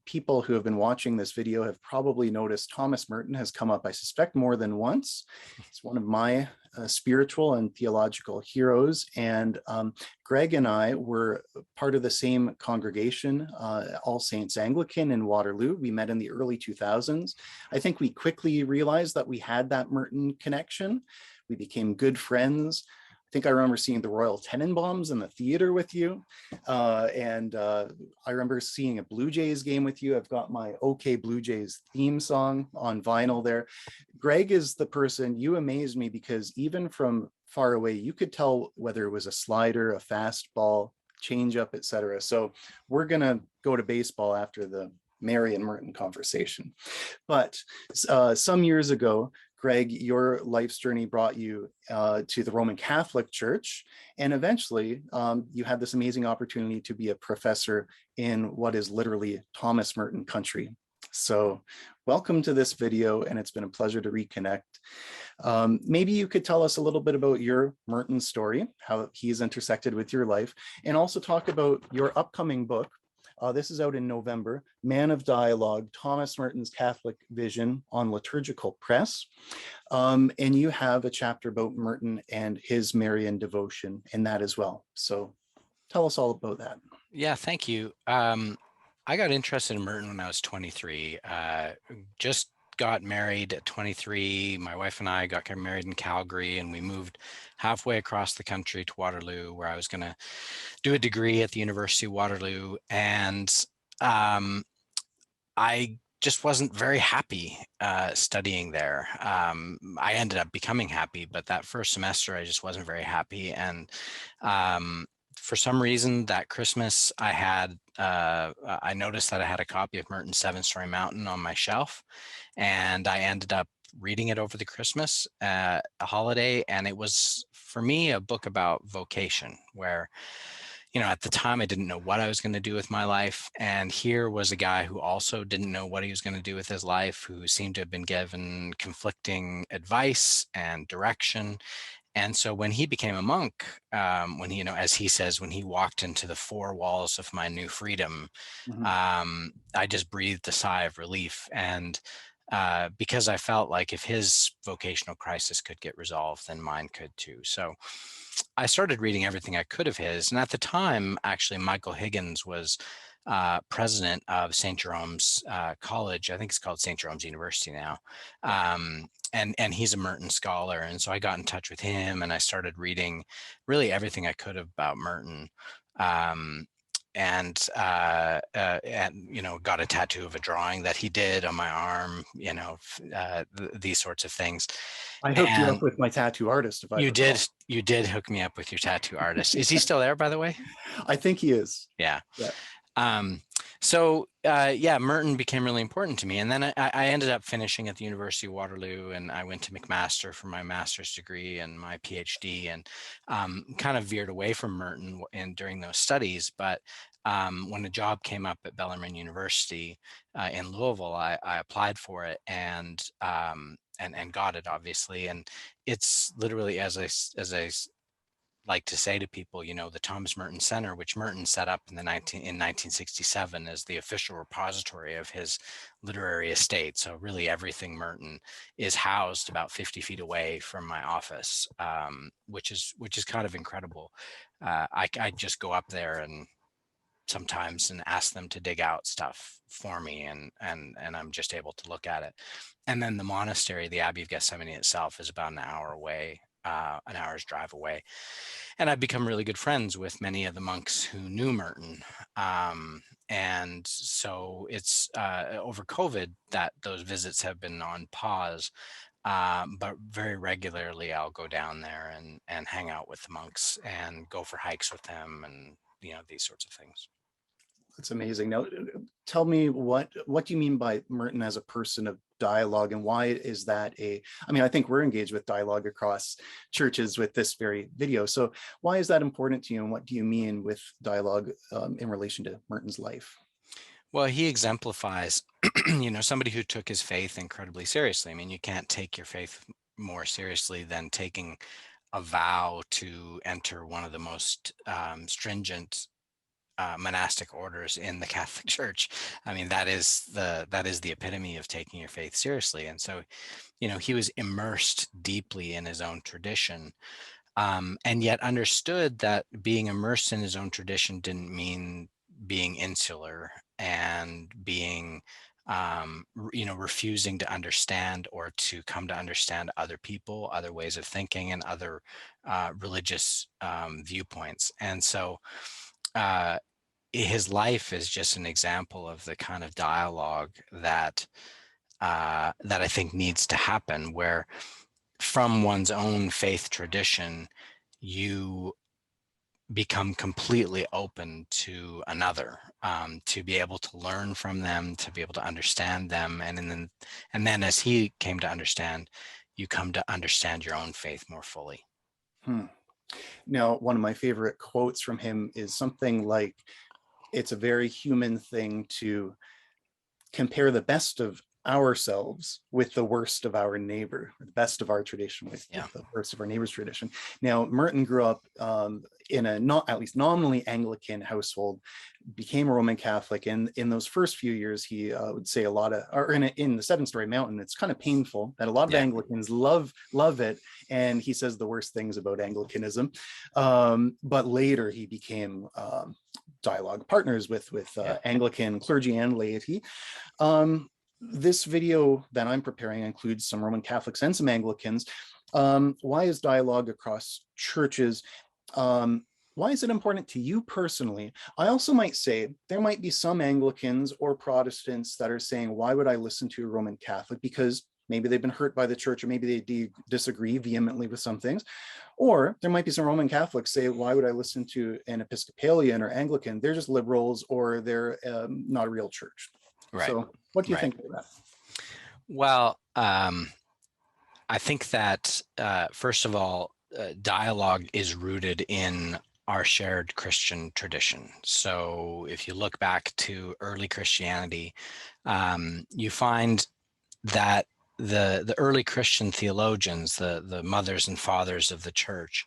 people who have been watching this video have probably noticed, Thomas Merton has come up, I suspect, more than once. He's one of my spiritual and theological heroes. And Greg and I were part of the same congregation, All Saints Anglican in Waterloo. We met in the early 2000s. I think we quickly realized that we had that Merton connection. We became good friends. I think I remember seeing the Royal Tenenbaums in the theater with you. I remember seeing a Blue Jays game with you. I've got my OK Blue Jays theme song on vinyl there. Greg is the person, you amazed me, because even from far away, you could tell whether it was a slider, a fastball, changeup, etc. So we're gonna go to baseball after the Mary and Merton conversation. But some years ago, Greg, your life's journey brought you to the Roman Catholic Church, and eventually you had this amazing opportunity to be a professor in what is literally Thomas Merton country. So welcome to this video, and it's been a pleasure to reconnect. Maybe you could tell us a little bit about your Merton story, how he's intersected with your life, and also talk about your upcoming book. This is out in November, Man of Dialogue, Thomas Merton's Catholic Vision on Liturgical Press. And you have a chapter about Merton and his Marian devotion in that as well. So tell us all about that. Yeah, thank you. I got interested in Merton when I was 23. Just got married at 23. My wife and I got married in Calgary, and we moved halfway across the country to Waterloo, where I was going to do a degree at the University of Waterloo. And I just wasn't very happy studying there. I ended up becoming happy, but that first semester I just wasn't very happy. And for some reason that Christmas I noticed that I had a copy of Merton's Seven Storey Mountain on my shelf, and I ended up reading it over the Christmas holiday. And it was, for me, a book about vocation, where, you know, at the time I didn't know what I was going to do with my life. And here was a guy who also didn't know what he was going to do with his life, who seemed to have been given conflicting advice and direction. And so when he became a monk, when he, you know, as he says, when he walked into the four walls of my new freedom, I just breathed a sigh of relief. And because I felt like if his vocational crisis could get resolved, then mine could too. So I started reading everything I could of his. And at the time, actually, Michael Higgins was president of St. Jerome's College. I think it's called St. Jerome's University now. And he's a Merton scholar. And so I got in touch with him, and I started reading really everything I could about Merton. And you know, got a tattoo of a drawing that he did on my arm, you know, these sorts of things. I hooked you up with my tattoo artist. If I recall. You did hook me up with your tattoo artist. Is he still there, by the way? I think he is. Yeah. So Merton became really important to me. And then I ended up finishing at the University of Waterloo, and I went to McMaster for my master's degree and my PhD, and kind of veered away from Merton during those studies. But when a job came up at Bellarmine University in Louisville, I applied for it and got it, obviously. And it's literally, as I like to say to people, you know, the Thomas Merton Center, which Merton set up in 1967, as the official repository of his literary estate. So really everything Merton is housed about 50 feet away from my office, which is kind of incredible. I just go up there and sometimes and ask them to dig out stuff for me, and I'm just able to look at it. And then the monastery, the Abbey of Gethsemane itself, is about an hour away, an hour's drive away. And I've become really good friends with many of the monks who knew Merton. And so it's over COVID that those visits have been on pause. But very regularly I'll go down there and hang out with the monks and go for hikes with them, and these sorts of things. That's amazing. Now, tell me what do you mean by Merton as a person of dialogue, and why is that I mean, I think we're engaged with dialogue across churches with this very video. So why is that important to you, and what do you mean with dialogue in relation to Merton's life? Well, he exemplifies, somebody who took his faith incredibly seriously. I mean, you can't take your faith more seriously than taking a vow to enter one of the most stringent monastic orders in the Catholic Church. I mean, that is the epitome of taking your faith seriously. And so, he was immersed deeply in his own tradition, and yet understood that being immersed in his own tradition didn't mean being insular and being refusing to understand or to come to understand other people, other ways of thinking, and other religious viewpoints. And so his life is just an example of the kind of dialogue that I think needs to happen, where from one's own faith tradition, you become completely open to another, to be able to learn from them, to be able to understand them. And then as he came to understand, you come to understand your own faith more fully. Now, one of my favorite quotes from him is something like, it's a very human thing to compare the best of ourselves with the worst of our neighbor, or the best of our tradition with the worst of our neighbor's tradition. Now, Merton grew up in a not at least nominally Anglican household, became a Roman Catholic, and in those first few years, he would say a lot of, or in the Seven-Storey Mountain, it's kind of painful that a lot of Anglicans love it, and he says the worst things about Anglicanism. But later he became dialogue partners with Anglican clergy and laity. This video that I'm preparing includes some Roman Catholics and some Anglicans. Why is dialogue across churches? Why is it important to you personally? I also might say there might be some Anglicans or Protestants that are saying, why would I listen to a Roman Catholic? Because maybe they've been hurt by the church, or maybe they disagree vehemently with some things. Or there might be some Roman Catholics say, why would I listen to an Episcopalian or Anglican? They're just liberals, or they're not a real church. Right. So what do you think of that? Well, I think that, first of all, dialogue is rooted in our shared Christian tradition. So if you look back to early Christianity, you find that the early Christian theologians, the mothers and fathers of the church,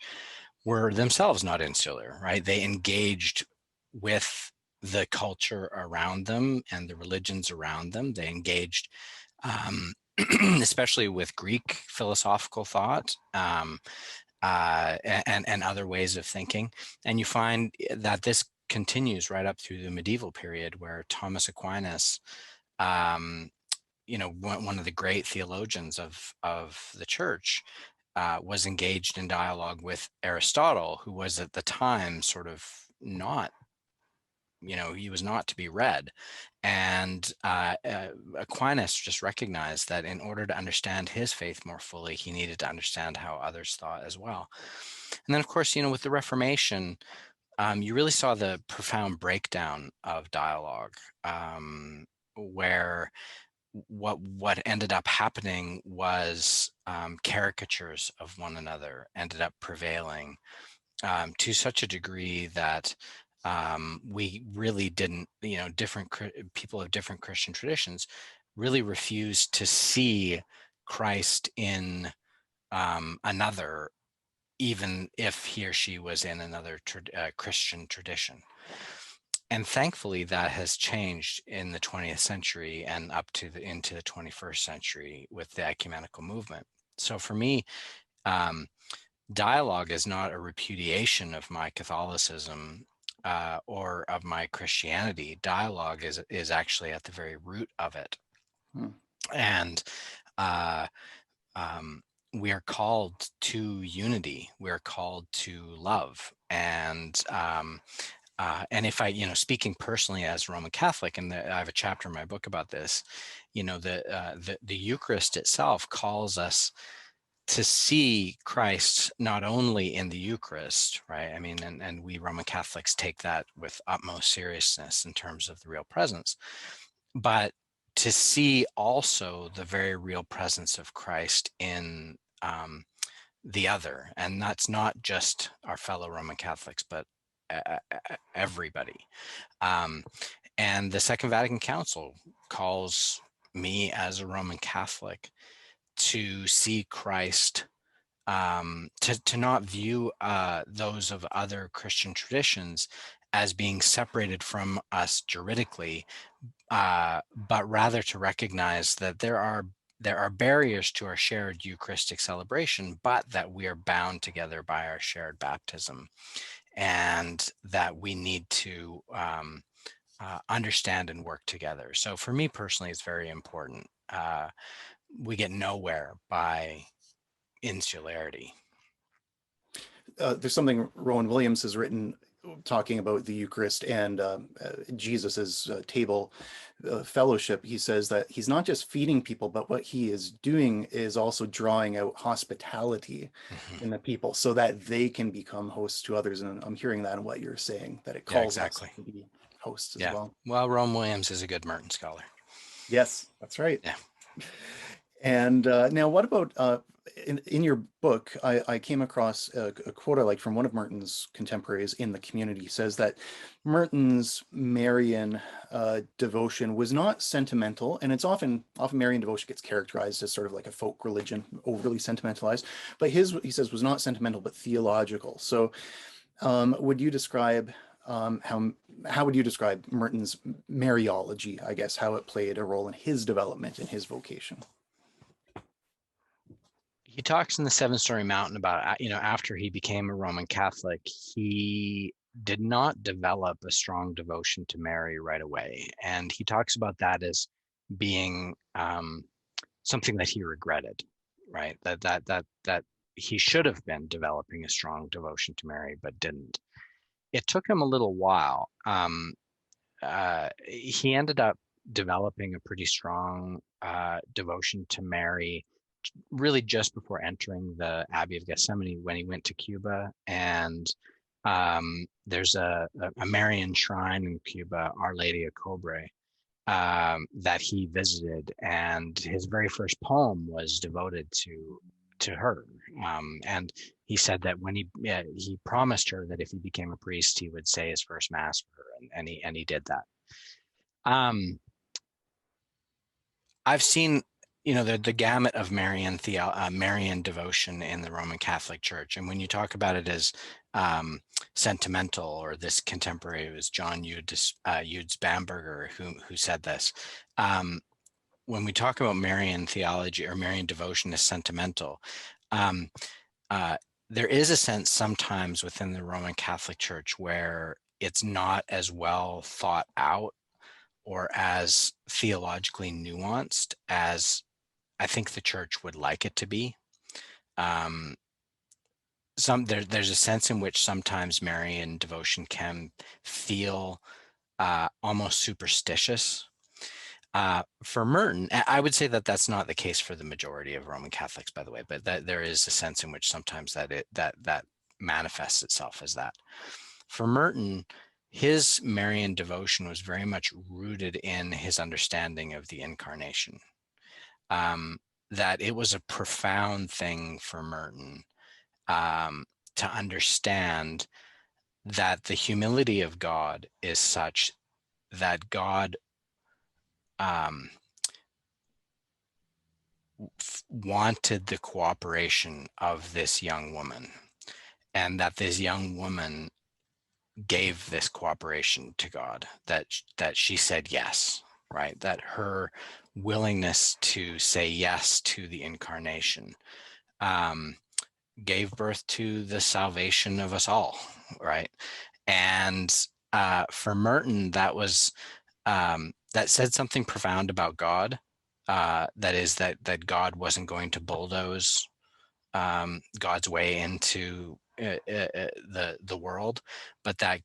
were themselves not insular, right? They engaged with the culture around them and the religions around them. They engaged especially with Greek philosophical thought and other ways of thinking. And you find that this continues right up through the medieval period, where Thomas Aquinas, one of the great theologians of the church, was engaged in dialogue with Aristotle, who was at the time sort of not, he was not to be read. And Aquinas just recognized that in order to understand his faith more fully, he needed to understand how others thought as well. And then, of course, with the Reformation, you really saw the profound breakdown of dialogue, where what ended up happening was caricatures of one another ended up prevailing to such a degree that we really didn't, different people of different Christian traditions really refused to see Christ in another, even if he or she was in another Christian tradition. And thankfully, that has changed in the 20th century and up to into the 21st century with the ecumenical movement. So for me, dialogue is not a repudiation of my Catholicism. or of my Christianity. Dialogue is actually at the very root of it. And we are called to unity. We're called to love. And if I, speaking personally as a Roman Catholic, and I have a chapter in my book about this, the Eucharist itself calls us to see Christ not only in the Eucharist, right? I mean, and we Roman Catholics take that with utmost seriousness in terms of the real presence, but to see also the very real presence of Christ in the other. And that's not just our fellow Roman Catholics, but everybody. And the Second Vatican Council calls me as a Roman Catholic to see Christ, to not view those of other Christian traditions as being separated from us juridically, but rather to recognize that there are barriers to our shared Eucharistic celebration, but that we are bound together by our shared baptism, and that we need to understand and work together. So for me personally, it's very important. We get nowhere by insularity. There's something Rowan Williams has written talking about the Eucharist and Jesus's table fellowship. He says that he's not just feeding people, but what he is doing is also drawing out hospitality in the people so that they can become hosts to others. And I'm hearing that in what you're saying, that it calls us to be hosts as well. Well, Rowan Williams is a good Merton scholar. Yes, that's right. Yeah. And now what about in your book, I came across a quote I like from one of Merton's contemporaries in the community. He says that Merton's Marian devotion was not sentimental, and it's often Marian devotion gets characterized as sort of like a folk religion, overly sentimentalized, but his, he says, was not sentimental but theological. So would you describe how would you describe Merton's Mariology, I guess, how it played a role in his development, in his vocation? He talks in the Seven Storey Mountain about, after he became a Roman Catholic, he did not develop a strong devotion to Mary right away. And he talks about that as being something that he regretted, right? That he should have been developing a strong devotion to Mary, but didn't. It took him a little while. He ended up developing a pretty strong devotion to Mary really just before entering the Abbey of Gethsemane, when he went to Cuba. And there's a Marian shrine in Cuba, Our Lady of Cobre, that he visited, and his very first poem was devoted to her. And he said that when he promised her that if he became a priest, he would say his first mass for her, and he did that. I've seen the gamut of Marian devotion in the Roman Catholic Church, and when you talk about it as sentimental, or this contemporary was John Eudes Bamberger who said this. When we talk about Marian theology or Marian devotion as sentimental, there is a sense sometimes within the Roman Catholic Church where it's not as well thought out or as theologically nuanced as I think the church would like it to be. There's a sense in which sometimes Marian devotion can feel almost superstitious. For Merton, I would say that that's not the case for the majority of Roman Catholics, by the way, but that there is a sense in which sometimes that manifests itself as that. For Merton, his Marian devotion was very much rooted in his understanding of the incarnation. That it was a profound thing for Merton to understand that the humility of God is such that God wanted the cooperation of this young woman, and that this young woman gave this cooperation to God, that she said yes, right? That her willingness to say yes to the incarnation gave birth to the salvation of us all, right? And for Merton, that was that said something profound about God. That is that God wasn't going to bulldoze God's way into the world, but that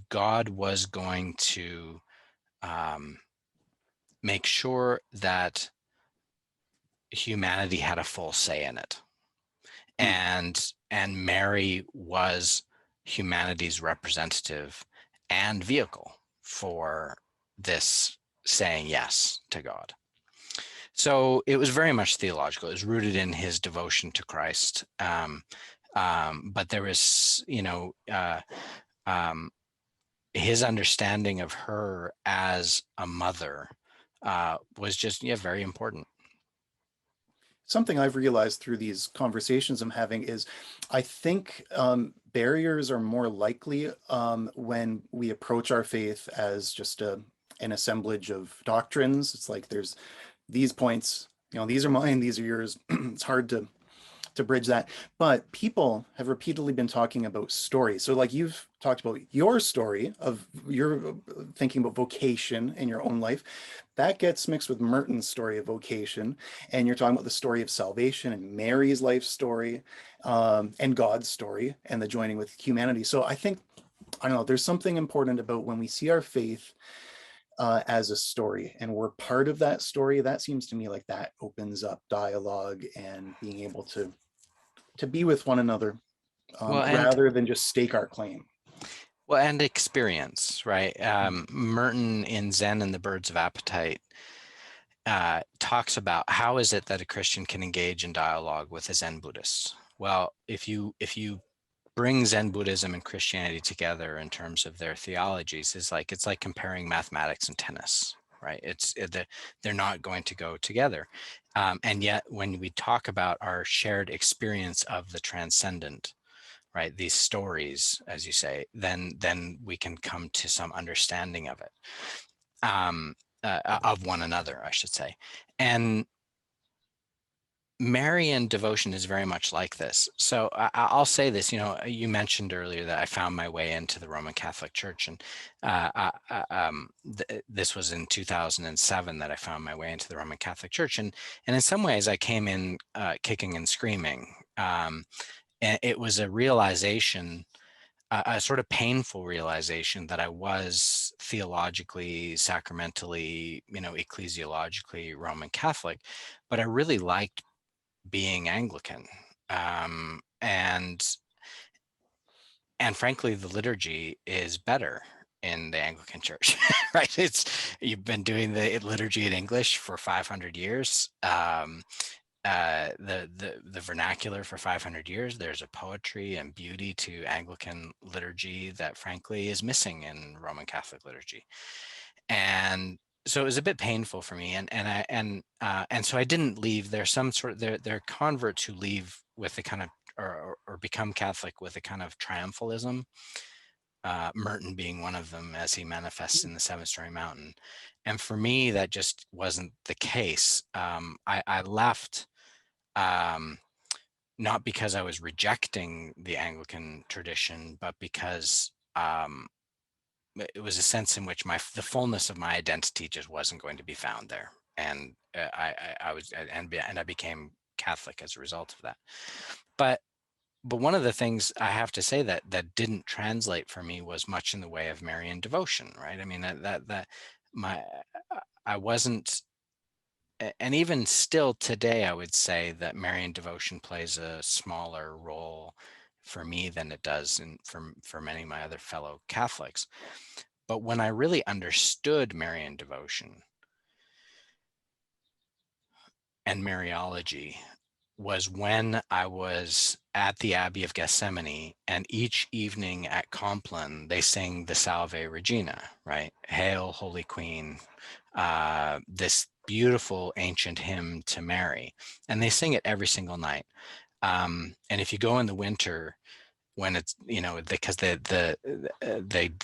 God was going to make sure that humanity had a full say in it. And Mary was humanity's representative and vehicle for this saying yes to God. So it was very much theological. It was rooted in his devotion to Christ. But there was, his understanding of her as a mother was just, very important. Something I've realized through these conversations I'm having is I think barriers are more likely when we approach our faith as just an assemblage of doctrines. It's like there's these points, these are mine, these are yours. It's hard to bridge that. But people have repeatedly been talking about stories. So like you've talked about your story of your thinking about vocation in your own life. That gets mixed with Merton's story of vocation. And you're talking about the story of salvation and Mary's life story and God's story and the joining with humanity. So I think, I don't know, there's something important about when we see our faith as a story and we're part of that story. That seems to me like that opens up dialogue and being able to be with one another rather than just stake our claim. Well, and experience, right? Merton in Zen and the Birds of Appetite talks about how is it that a Christian can engage in dialogue with a Zen Buddhist. Well, if you bring Zen Buddhism and Christianity together in terms of their theologies, it's like comparing mathematics and tennis, right? They're not going to go together. And yet when we talk about our shared experience of the transcendent, right, these stories, as you say, then we can come to some understanding of it, of one another, I should say. And Marian devotion is very much like this. So I'll say this, you mentioned earlier that I found my way into the Roman Catholic Church, and this was in 2007 that I found my way into the Roman Catholic Church. And in some ways I came in kicking and screaming. And it was a realization, a sort of painful realization that I was theologically, sacramentally, ecclesiologically Roman Catholic, but I really liked being Anglican. And frankly, the liturgy is better in the Anglican Church, right? You've been doing the liturgy in English for 500 years. The vernacular for 500 years. There's a poetry and beauty to Anglican liturgy that frankly is missing in Roman Catholic liturgy. And so it was a bit painful for me, and so I didn't leave. There's some sort of there are converts who leave with a kind of or become Catholic with a kind of triumphalism. Merton being one of them, as he manifests in the Seven-Storey Mountain. And for me, that just wasn't the case. I left not because I was rejecting the Anglican tradition, but because it was a sense in which the fullness of my identity just wasn't going to be found there, and I became Catholic as a result of that. But one of the things I have to say that didn't translate for me was much in the way of Marian devotion, right? I mean I wasn't, and even still today, I would say that Marian devotion plays a smaller role for me than it does for many of my other fellow Catholics. But when I really understood Marian devotion and Mariology was when I was at the Abbey of Gethsemane, and each evening at Compline, they sing the Salve Regina, right? Hail, Holy Queen, this beautiful ancient hymn to Mary. And they sing it every single night. And if you go in the winter, when it's, because they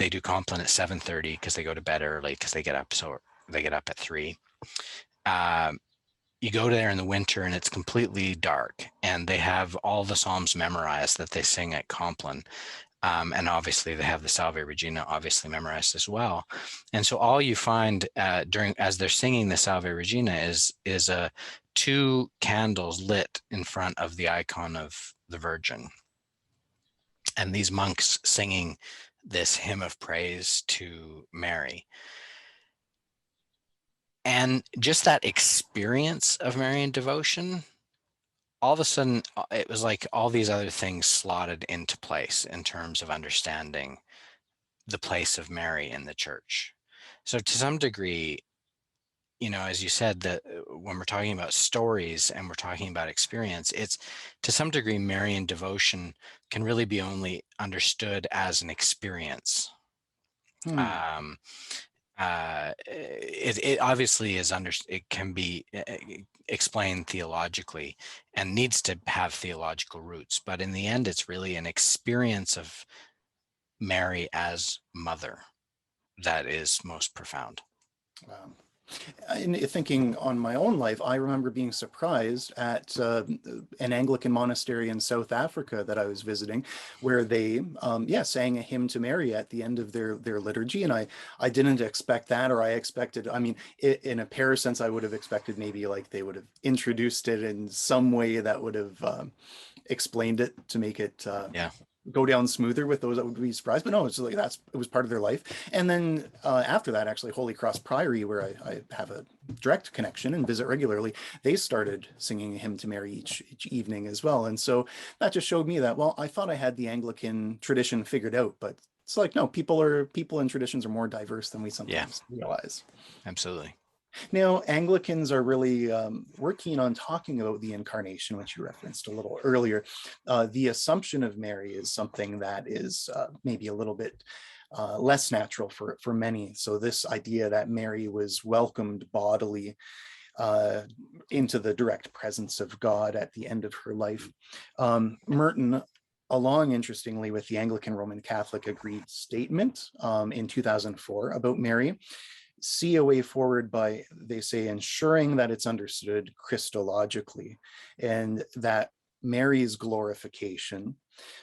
do Compline at 7:30 because they go to bed early because they get up at 3. You go there in the winter and it's completely dark, and they have all the Psalms memorized that they sing at Compline. And obviously they have the Salve Regina obviously memorized as well. And so all you find as they're singing the Salve Regina is 2 candles lit in front of the icon of the Virgin. And these monks singing this hymn of praise to Mary. And just that experience of Marian devotion, all of a sudden, it was like all these other things slotted into place in terms of understanding the place of Mary in the church. So to some degree, as you said, that when we're talking about stories and we're talking about experience, it's to some degree, Marian devotion can really be only understood as an experience. It obviously is it can be explained theologically and needs to have theological roots, but in the end, it's really an experience of Mary as mother that is most profound. Wow. In thinking on my own life, I remember being surprised at an Anglican monastery in South Africa that I was visiting, where they, sang a hymn to Mary at the end of their liturgy, and I didn't expect that, or I expected, in a parish sense, I would have expected maybe like they would have introduced it in some way that would have explained it to make it go down smoother with those that would be surprised. But no, it's like it was part of their life. And then after that, actually, Holy Cross Priory, where I have a direct connection and visit regularly, they started singing a hymn to Mary each evening as well. And so that just showed me that, well, I thought I had the Anglican tradition figured out, but it's like, no, people and traditions are more diverse than we sometimes realize. Absolutely. Now, Anglicans are really, we're keen on talking about the incarnation, which you referenced a little earlier. The Assumption of Mary is something that is maybe a little bit less natural for many. So this idea that Mary was welcomed bodily into the direct presence of God at the end of her life. Merton, along interestingly with the Anglican Roman Catholic Agreed Statement in 2004 about Mary, see a way forward by, they say, ensuring that it's understood Christologically, and that Mary's glorification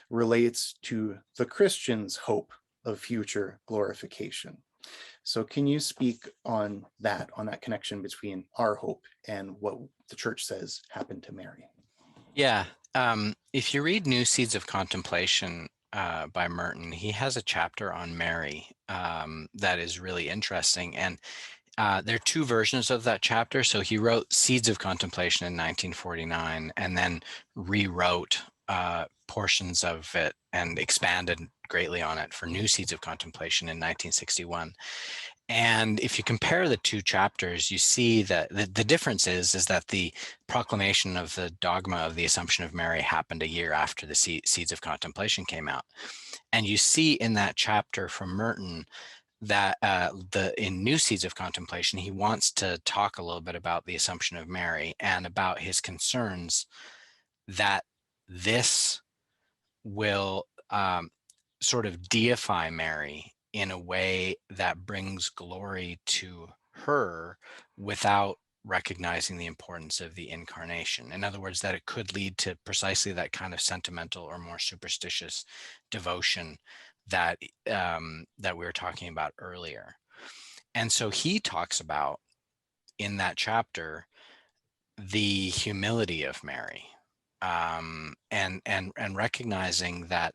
relates to the Christian's hope of future glorification. So can you speak on that connection between our hope and what the church says happened to Mary? Yeah. If you read New Seeds of Contemplation by Merton, he has a chapter on Mary that is really interesting. And there are 2 versions of that chapter. So he wrote Seeds of Contemplation in 1949 and then rewrote portions of it and expanded greatly on it for New Seeds of Contemplation in 1961. And if you compare the 2 chapters, you see that the difference is that the proclamation of the dogma of the Assumption of Mary happened a year after the Seeds of Contemplation came out. And you see in that chapter from Merton that in New Seeds of Contemplation, he wants to talk a little bit about the Assumption of Mary and about his concerns that this will sort of deify Mary in a way that brings glory to her without recognizing the importance of the incarnation. In other words, that it could lead to precisely that kind of sentimental or more superstitious devotion that that we were talking about earlier. And so he talks about in that chapter the humility of Mary, and recognizing that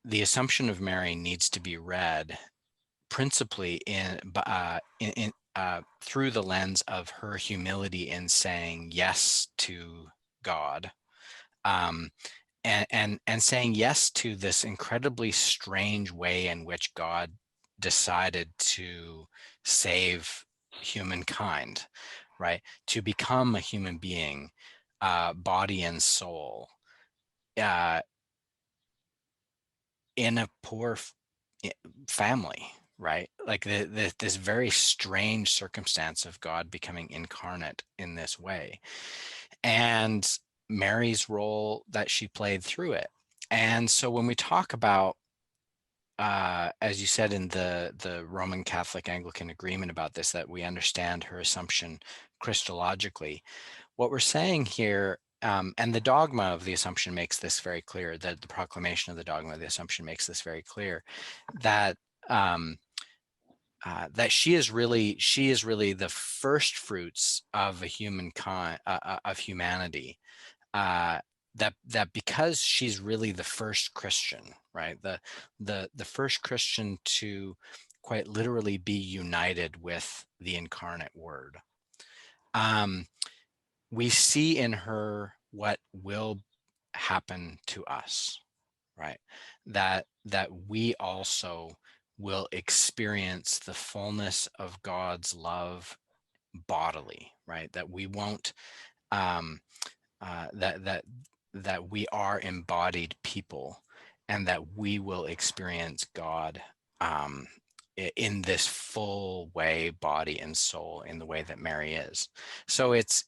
the Assumption of Mary needs to be read principally through the lens of her humility in saying yes to God, and saying yes to this incredibly strange way in which God decided to save humankind, right? To become a human being, body and soul, in a poor family, right? Like this very strange circumstance of God becoming incarnate in this way, and Mary's role that she played through it. And so when we talk about, as you said in the Roman Catholic Anglican agreement about this, that we understand her Assumption Christologically, what we're saying here And the dogma of the Assumption makes this very clear, that the proclamation of the dogma of the Assumption makes this very clear, that that she is really the first fruits of a humankind, of humanity. That because she's really the first Christian, right? The first Christian to quite literally be united with the incarnate Word. We see in her what will happen to us, right? That we also will experience the fullness of God's love bodily, right? That we won't, that we are embodied people, and that we will experience God in this full way, body and soul, in the way that Mary is. So it's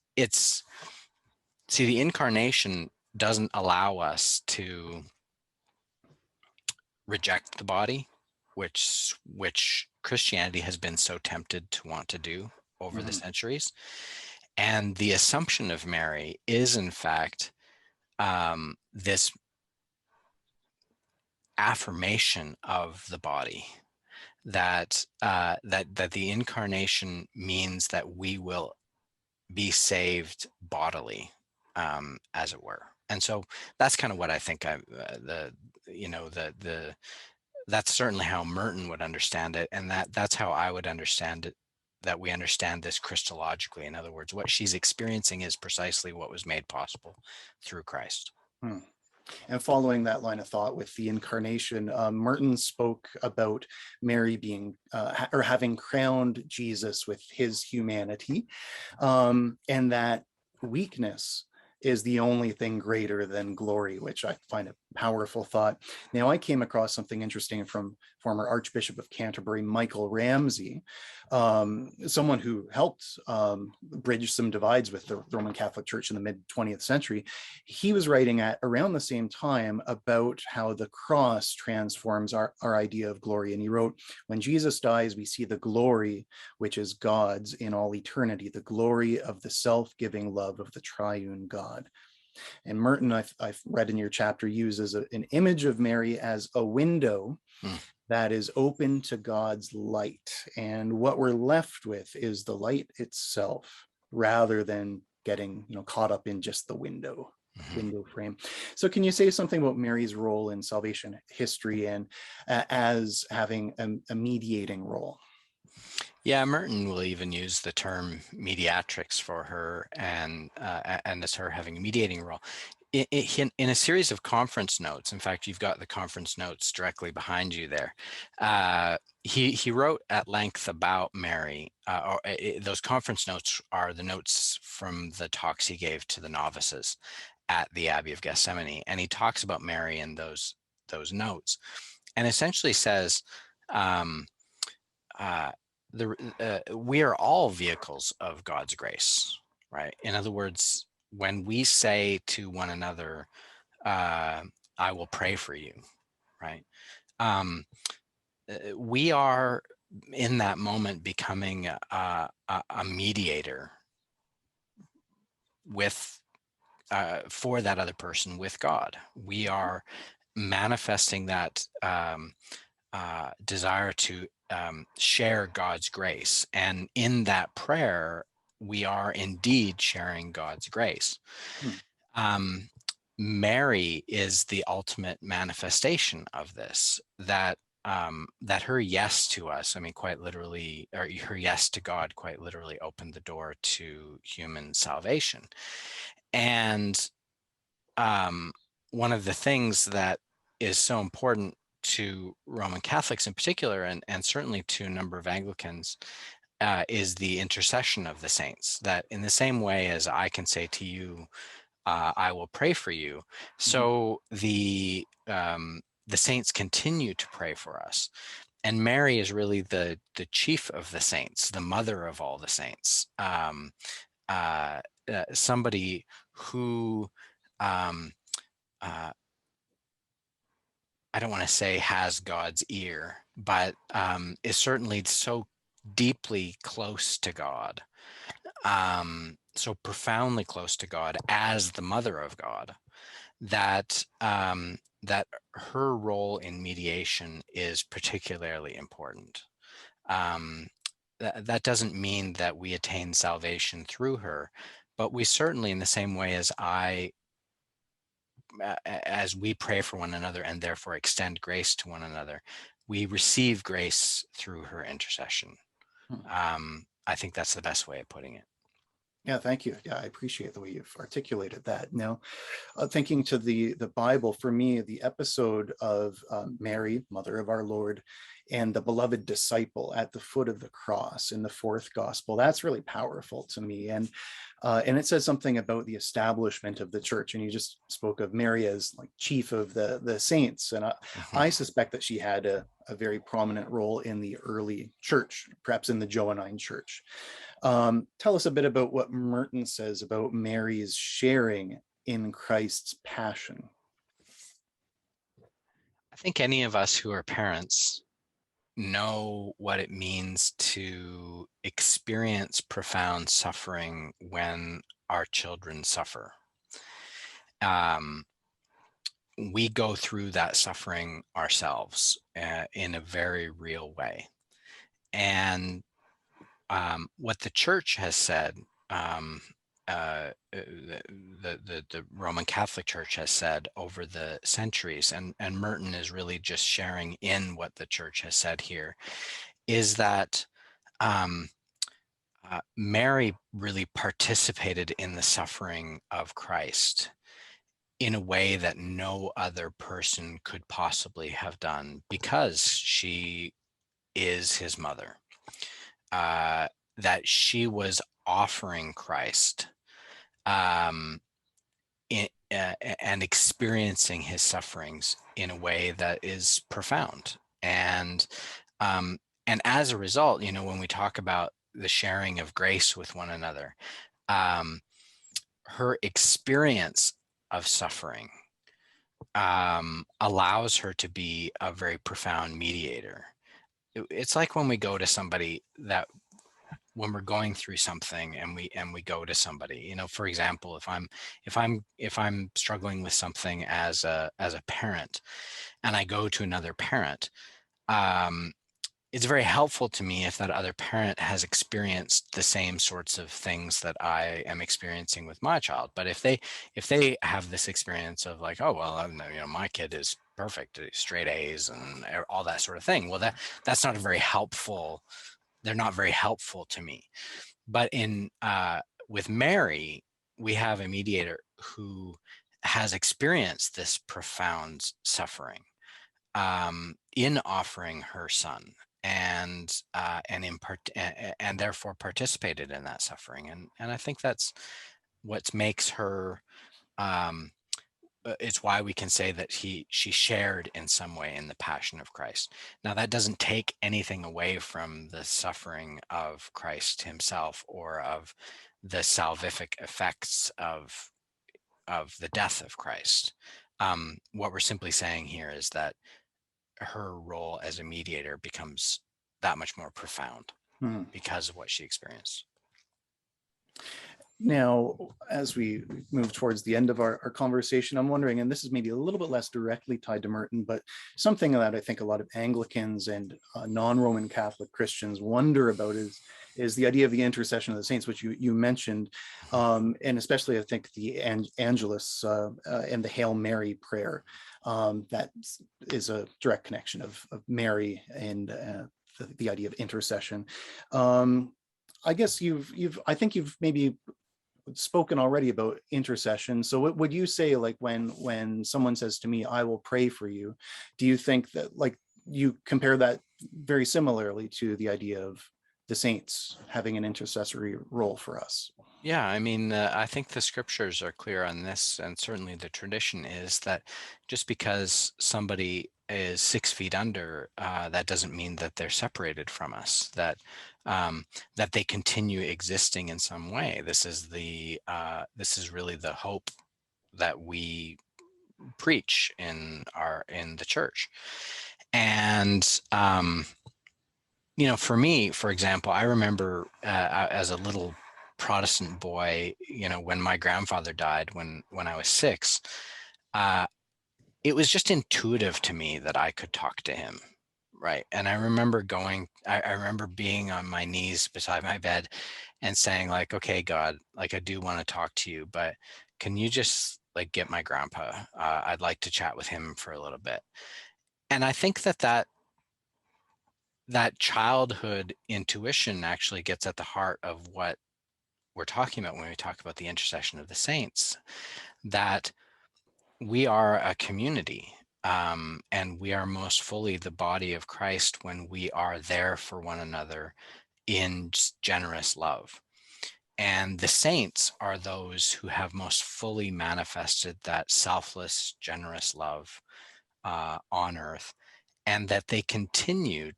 see, the incarnation doesn't allow us to reject the body, which Christianity has been so tempted to want to do over the centuries. And the Assumption of Mary is, in fact, this affirmation of the body, that the incarnation means that we will be saved bodily, as it were. And so that's kind of what I think that's certainly how Merton would understand it, and that's how I would understand it, that we understand this Christologically. In other words, what she's experiencing is precisely what was made possible through Christ. And following that line of thought with the incarnation, Merton spoke about Mary being or having crowned Jesus with his humanity, and that weakness is the only thing greater than glory, which I find a powerful thought. Now, I came across something interesting from former Archbishop of Canterbury, Michael Ramsey, someone who helped bridge some divides with the Roman Catholic Church in the mid-20th century. He was writing at around the same time about how the cross transforms our idea of glory. And he wrote, "When Jesus dies, we see the glory which is God's in all eternity, the glory of the self-giving love of the triune God." And Merton, I've read in your chapter, uses an image of Mary as a window that is open to God's light. And what we're left with is the light itself, rather than getting caught up in just the window frame. So can you say something about Mary's role in salvation history and as having a mediating role? Yeah, Merton will even use the term mediatrix for her, and as her having a mediating role. In a series of conference notes, in fact, you've got the conference notes directly behind you there, he wrote at length about Mary. Those conference notes are the notes from the talks he gave to the novices at the Abbey of Gethsemane, and he talks about Mary in those notes, and essentially says, we are all vehicles of God's grace, right? In other words, when we say to one another, I will pray for you, right? We are in that moment becoming a mediator with, for that other person with God. We are manifesting that desire to share God's grace. And in that prayer, we are indeed sharing God's grace. Mary is the ultimate manifestation of this, that her yes to us, I mean, quite literally, or her yes to God quite literally opened the door to human salvation. And one of the things that is so important to Roman Catholics in particular, and certainly to a number of Anglicans, is the intercession of the saints. That in the same way as I can say to you, I will pray for you, so the saints continue to pray for us. And Mary is really the chief of the saints, the mother of all the saints, somebody who I don't want to say has God's ear, but is certainly so deeply close to God, so profoundly close to God as the mother of God, that that her role in mediation is particularly important. That doesn't mean that we attain salvation through her, but we certainly, in the same way as we pray for one another and therefore extend grace to one another, we receive grace through her intercession. I think that's the best way of putting it. Yeah, thank you. Yeah, I appreciate the way you've articulated that. Now, thinking to the Bible, for me, the episode of Mary, Mother of our Lord, and the beloved disciple at the foot of the cross in the fourth gospel, that's really powerful to me. And it says something about the establishment of the church. And you just spoke of Mary as like chief of the saints. And I suspect that she had a very prominent role in the early church, perhaps in the Johannine church. Tell us a bit about what Merton says about Mary's sharing in Christ's passion. I think any of us who are parents know what it means to experience profound suffering when our children suffer. We go through that suffering ourselves in a very real way. And what the church has said, the Roman Catholic Church has said over the centuries, and Merton is really just sharing in what the church has said here, is that Mary really participated in the suffering of Christ in a way that no other person could possibly have done, because she is his mother. That she was offering Christ and experiencing his sufferings in a way that is profound. And as a result, when we talk about the sharing of grace with one another, her experience of suffering allows her to be a very profound mediator. It's like when we go to somebody, that when we're going through something and we go to somebody, for example, if I'm struggling with something as a parent, and I go to another parent, it's very helpful to me if that other parent has experienced the same sorts of things that I am experiencing with my child. But if they have this experience of like, oh, well, my kid is perfect, straight A's and all that sort of thing, well, that's not very helpful. They're not very helpful to me. But with Mary, we have a mediator who has experienced this profound suffering in offering her son, and therefore participated in that suffering. And I think that's what makes her. It's why we can say that she shared in some way in the passion of Christ. Now, that doesn't take anything away from the suffering of Christ himself or of the salvific effects of the death of Christ. What we're simply saying here is that her role as a mediator becomes that much more profound because of what she experienced. Now, as we move towards the end of our conversation, I'm wondering, and this is maybe a little bit less directly tied to Merton, but something that I think a lot of Anglicans and non-Roman Catholic Christians wonder about is the idea of the intercession of the saints, which you mentioned, and especially I think the Angelus and the Hail Mary prayer. That is a direct connection of Mary and the idea of intercession. I guess I think you've maybe spoken already about intercession. So what would you say, like when someone says to me, I will pray for you, do you think that like you compare that very similarly to the idea of the saints having an intercessory role for us? Yeah, I mean, I think the scriptures are clear on this, and certainly the tradition is that just because somebody is 6 feet under, that doesn't mean that they're separated from us, that they continue existing in some way. This is really the hope that we preach in the church. And for me, for example, I remember as a little Protestant boy, when my grandfather died when I was 6, it was just intuitive to me that I could talk to him. Right. And I remember I remember being on my knees beside my bed and saying, like, okay, God, like, I do want to talk to you, but can you just like get my grandpa? I'd like to chat with him for a little bit. And I think that childhood intuition actually gets at the heart of what we're talking about when we talk about the intercession of the saints, that we are a community. And we are most fully the body of Christ when we are there for one another in generous love. And the saints are those who have most fully manifested that selfless, generous love on earth, and that they continue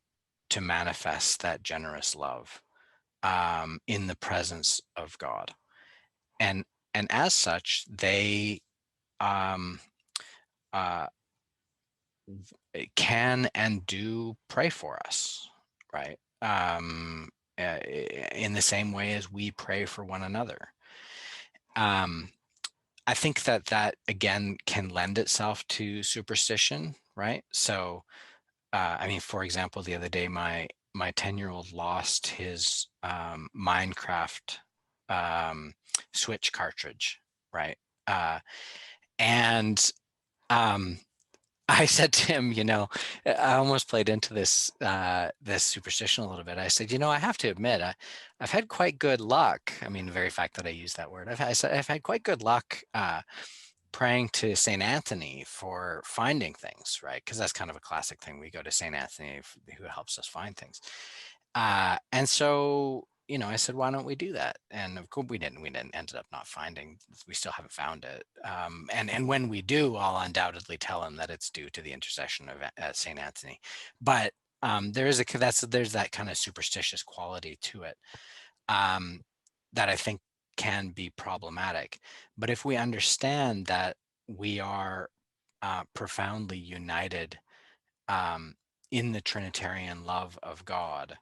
to manifest that generous love in the presence of God. And as such, they can and do pray for us, right? In the same way as we pray for one another. I think that again can lend itself to superstition, right? So, I mean, for example, the other day, my 10-year-old lost his Minecraft Switch cartridge, right? And I said to him, I almost played into this this superstition a little bit. I said, I have to admit, I've had quite good luck. I mean, the very fact that I use that word, I've had quite good luck praying to Saint Anthony for finding things, right? Because that's kind of a classic thing. We go to Saint Anthony who helps us find things. And so, I said, why don't we do that? And of course we didn't ended up not finding, we still haven't found it. And when we do, I'll undoubtedly tell him that it's due to the intercession of St. Anthony. But there's that kind of superstitious quality to it that I think can be problematic. But if we understand that we are profoundly united in the Trinitarian love of God,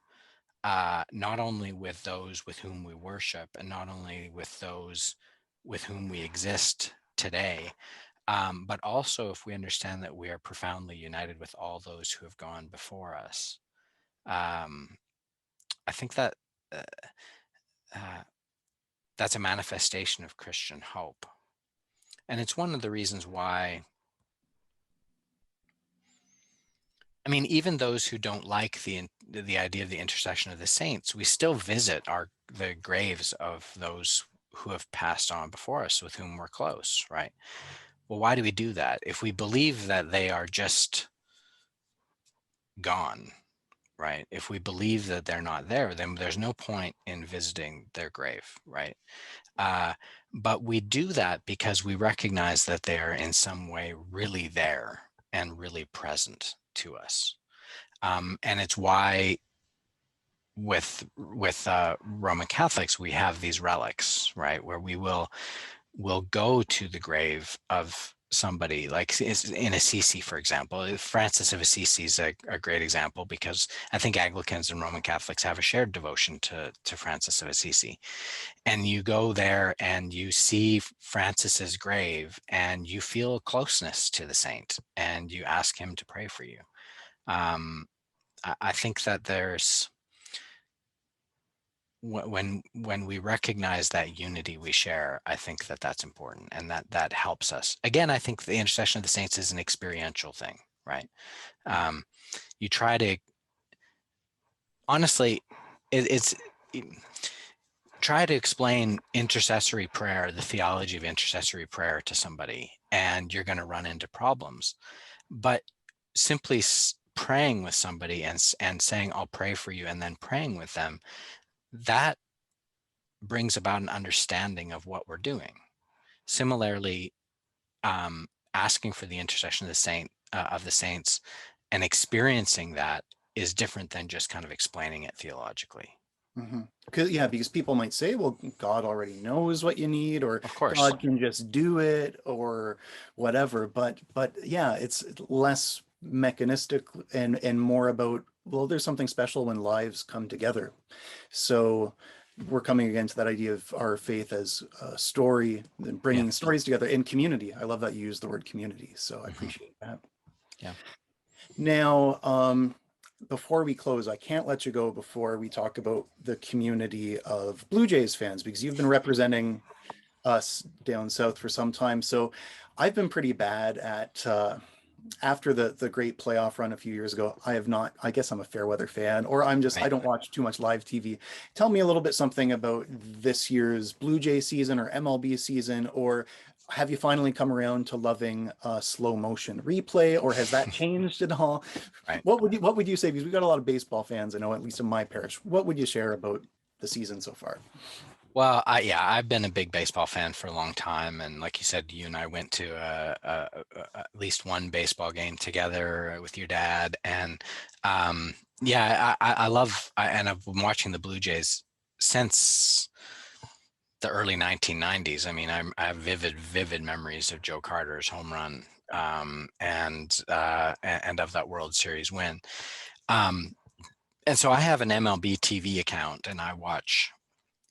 not only with those with whom we worship and not only with those with whom we exist today, but also if we understand that we are profoundly united with all those who have gone before us. I think that that's a manifestation of Christian hope. And it's one of the reasons why, I mean, even those who don't like the idea of the intercession of the saints, we still visit the graves of those who have passed on before us, with whom we're close, right? Well, why do we do that? If we believe that they are just gone, right? If we believe that they're not there, then there's no point in visiting their grave, right? But we do that because we recognize that they are in some way really there and really present to us. And it's why with Roman Catholics, we have these relics, right? Where we'll go to the grave of somebody, like in Assisi, for example. Francis of Assisi is a great example, because I think Anglicans and Roman Catholics have a shared devotion to Francis of Assisi. And you go there and you see Francis's grave and you feel a closeness to the saint and you ask him to pray for you. I think that there's, when we recognize that unity we share, I think that that's important, and that helps us. Again, I think the intercession of the saints is an experiential thing, right? You try to, honestly, try to explain intercessory prayer, the theology of intercessory prayer to somebody, and you're going to run into problems. But simply praying with somebody and saying, I'll pray for you, and then praying with them, that brings about an understanding of what we're doing. Similarly, asking for the intercession of the saints and experiencing that is different than just kind of explaining it theologically. Mm-hmm. Because people might say, well, God already knows what you need, or of course God can just do it, or whatever. But yeah, it's less mechanistic and more about, well, there's something special when lives come together. So we're coming again to that idea of our faith as a story and bringing stories together in community. I love that you use the word community, so I appreciate that. Yeah. Now, before we close, I can't let you go before we talk about the community of Blue Jays fans, because you've been representing us down south for some time. So I've been pretty bad at, after the great playoff run a few years ago, I have not, I guess I'm a fair weather fan, or I'm just, I don't watch too much live TV. Tell me a little bit something about this year's Blue Jay season or MLB season, or have you finally come around to loving slow motion replay, or has that changed at all? Right. What would you say? Because we've got a lot of baseball fans, I know, at least in my parish. What would you share about the season so far? Well, I've been a big baseball fan for a long time, and like you said, you and I went to at least one baseball game together with your dad, and I love, and I've been watching the Blue Jays since the early 1990s. I mean, I have vivid memories of Joe Carter's home run, and of that World Series win. And so I have an MLB TV account, and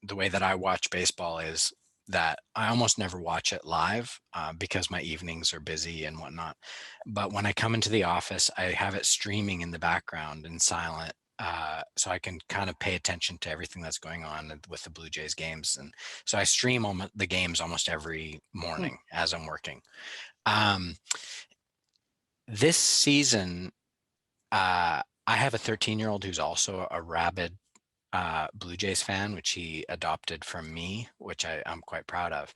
the way that I watch baseball is that I almost never watch it live because my evenings are busy and whatnot. But when I come into the office, I have it streaming in the background and silent, so I can kind of pay attention to everything that's going on with the Blue Jays games. And so I stream the games almost every morning as I'm working. This season, I have a 13-year-old who's also a rabid Blue Jays fan, which he adopted from me, which I'm quite proud of.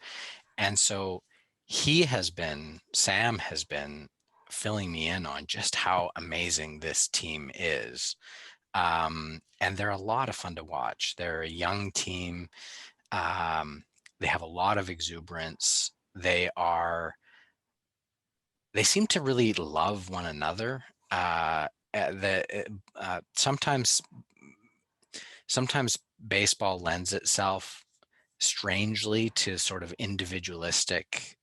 And so Sam has been filling me in on just how amazing this team is. And they're a lot of fun to watch. They're a young team. They have a lot of exuberance. They seem to really love one another. Sometimes baseball lends itself strangely to sort of individualistic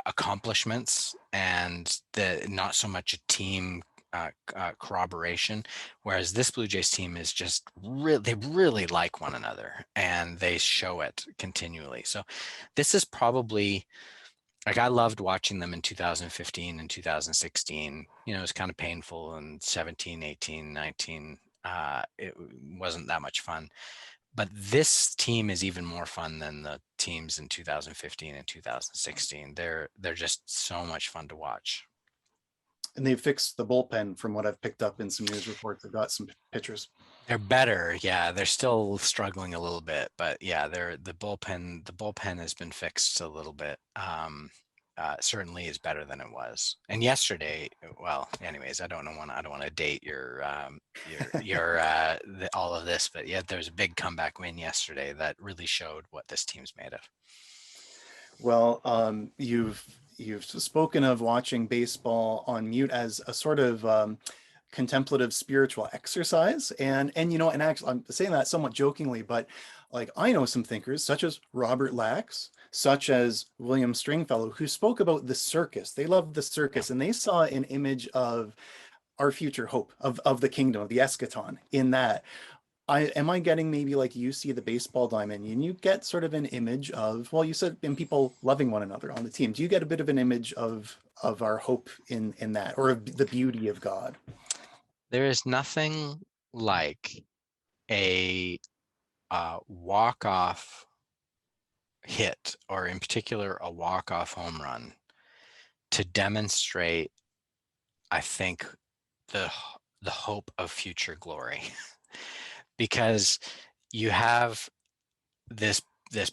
accomplishments, and not so much a team corroboration, whereas this Blue Jays team is just they really like one another, and they show it continually. So this is probably, like, I loved watching them in 2015 and 2016. It was kind of painful, and 17, 18, 19, it wasn't that much fun. But this team is even more fun than the teams in 2015 and 2016. They're just so much fun to watch. And they've fixed the bullpen, from what I've picked up in some news reports. They've got some pitchers. They're better. Yeah, they're still struggling a little bit, but yeah, the bullpen has been fixed a little bit. Certainly is better than it was. And yesterday, well, anyways, I don't want to date your all of this, but yeah, there's a big comeback win yesterday that really showed what this team's made of. Well, you've spoken of watching baseball on mute as a sort of contemplative spiritual exercise, and actually I'm saying that somewhat jokingly, but like, I know some thinkers such as Robert Lax, such as William Stringfellow, who spoke about the circus. They loved the circus, and they saw an image of our future hope, of the kingdom, of the eschaton in that. Am I getting maybe like you see the baseball diamond and you get sort of an image of, well, you said in people loving one another on the team. Do you get a bit of an image of our hope in that, or of the beauty of God? There is nothing like a walk-off hit, or in particular a walk-off home run, to demonstrate, I think, the hope of future glory. Because you have this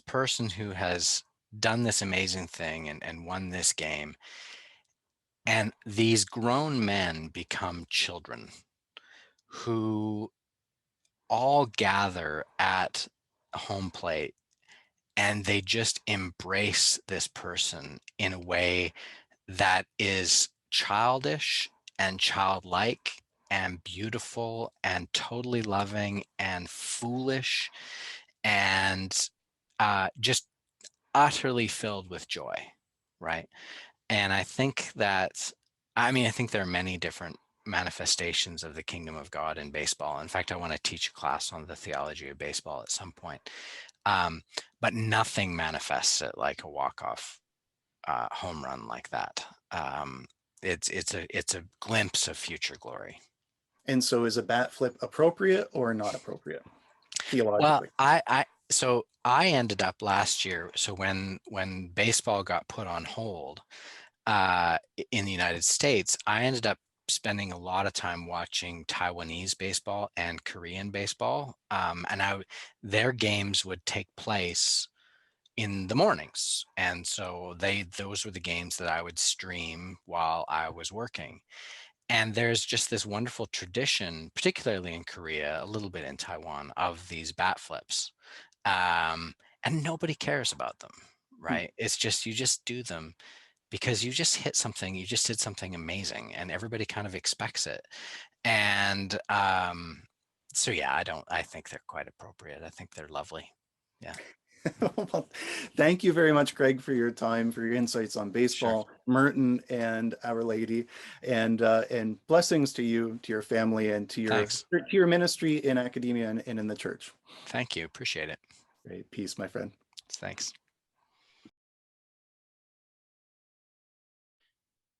person who has done this amazing thing and won this game, and these grown men become children who all gather at home plate, and they just embrace this person in a way that is childish and childlike and beautiful and totally loving and foolish, and just utterly filled with joy, right? And I think there are many different manifestations of the kingdom of God in baseball. In fact, I want to teach a class on the theology of baseball at some point. But nothing manifests it like a walk-off home run like that. It's a glimpse of future glory. And so is a bat flip appropriate or not appropriate theologically? Well, so I ended up last year. So when baseball got put on hold in the United States, I ended up spending a lot of time watching Taiwanese baseball and Korean baseball, and their games would take place in the mornings, and so those were the games that I would stream while I was working. And there's just this wonderful tradition, particularly in Korea, a little bit in Taiwan, of these bat flips. And nobody cares about them, right? It's just, you just do them because you just hit something, you just did something amazing, and everybody kind of expects it. And so yeah, I think they're quite appropriate. I think they're lovely. Yeah. Well, thank you very much, Greg, for your time, for your insights on baseball, Sure. Merton, and Our Lady, and blessings to you, to your family, and to your ministry in academia and in the church. Thank you. Appreciate it. Great. Peace, my friend. Thanks.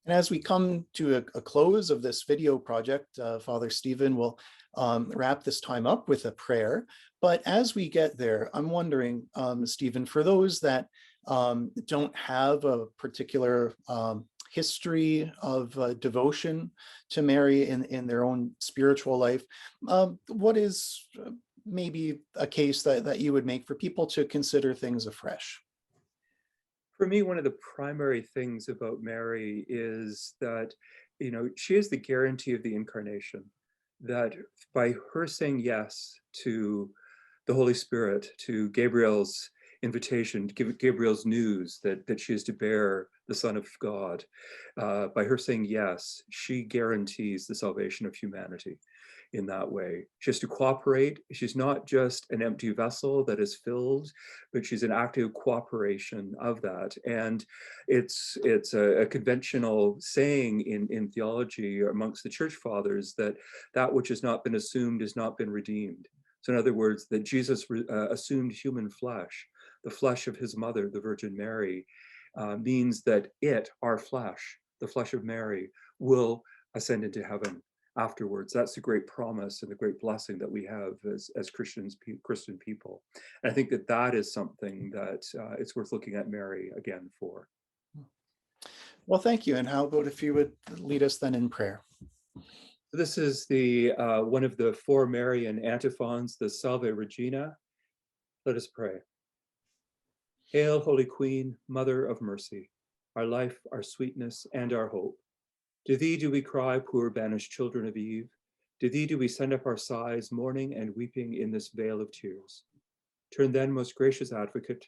And as we come to a close of this video project, Father Stephen will wrap this time up with a prayer. But as we get there, I'm wondering, Stephen, for those that don't have a particular history of devotion to Mary in their own spiritual life, what is maybe a case that you would make for people to consider things afresh? For me, one of the primary things about Mary is that, she is the guarantee of the incarnation, that by her saying yes to the Holy Spirit, to Gabriel's invitation, to give Gabriel's news that she is to bear the Son of God, by her saying yes, she guarantees the salvation of humanity in that way. She has to cooperate. She's not just an empty vessel that is filled, but she's an active cooperation of that. And it's a conventional saying in theology amongst the church fathers that which has not been assumed has not been redeemed. So in other words, that Jesus assumed human flesh, the flesh of his mother, the Virgin Mary, means that our flesh, the flesh of Mary, will ascend into heaven afterwards. That's the great promise and the great blessing that we have as Christian people. And I think that is something that it's worth looking at Mary again for. Well, thank you. And how about if you would lead us then in prayer? This is the one of the four Marian antiphons, the Salve Regina. Let us pray. Hail, Holy Queen, Mother of Mercy, our life, our sweetness, and our hope. To thee do we cry, poor banished children of Eve. To thee do we send up our sighs, mourning and weeping in this vale of tears. Turn then, most gracious advocate,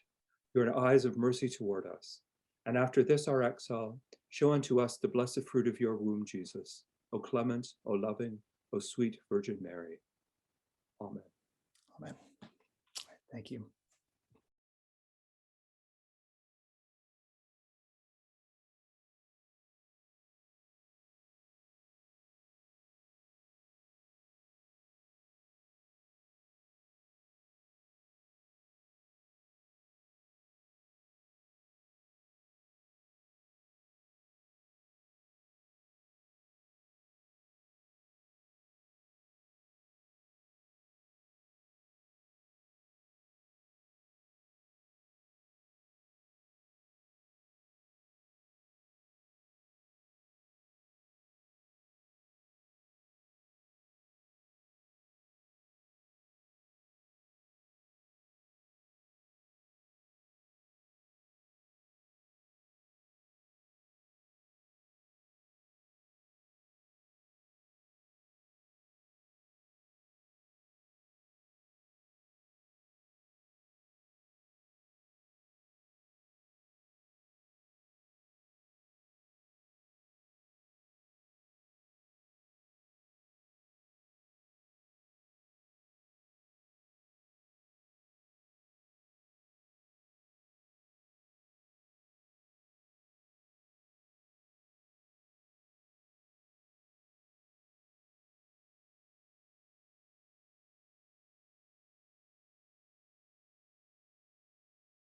your eyes of mercy toward us. And after this our exile, show unto us the blessed fruit of your womb, Jesus. O clement, O loving, O sweet Virgin Mary. Amen. Amen. Thank you.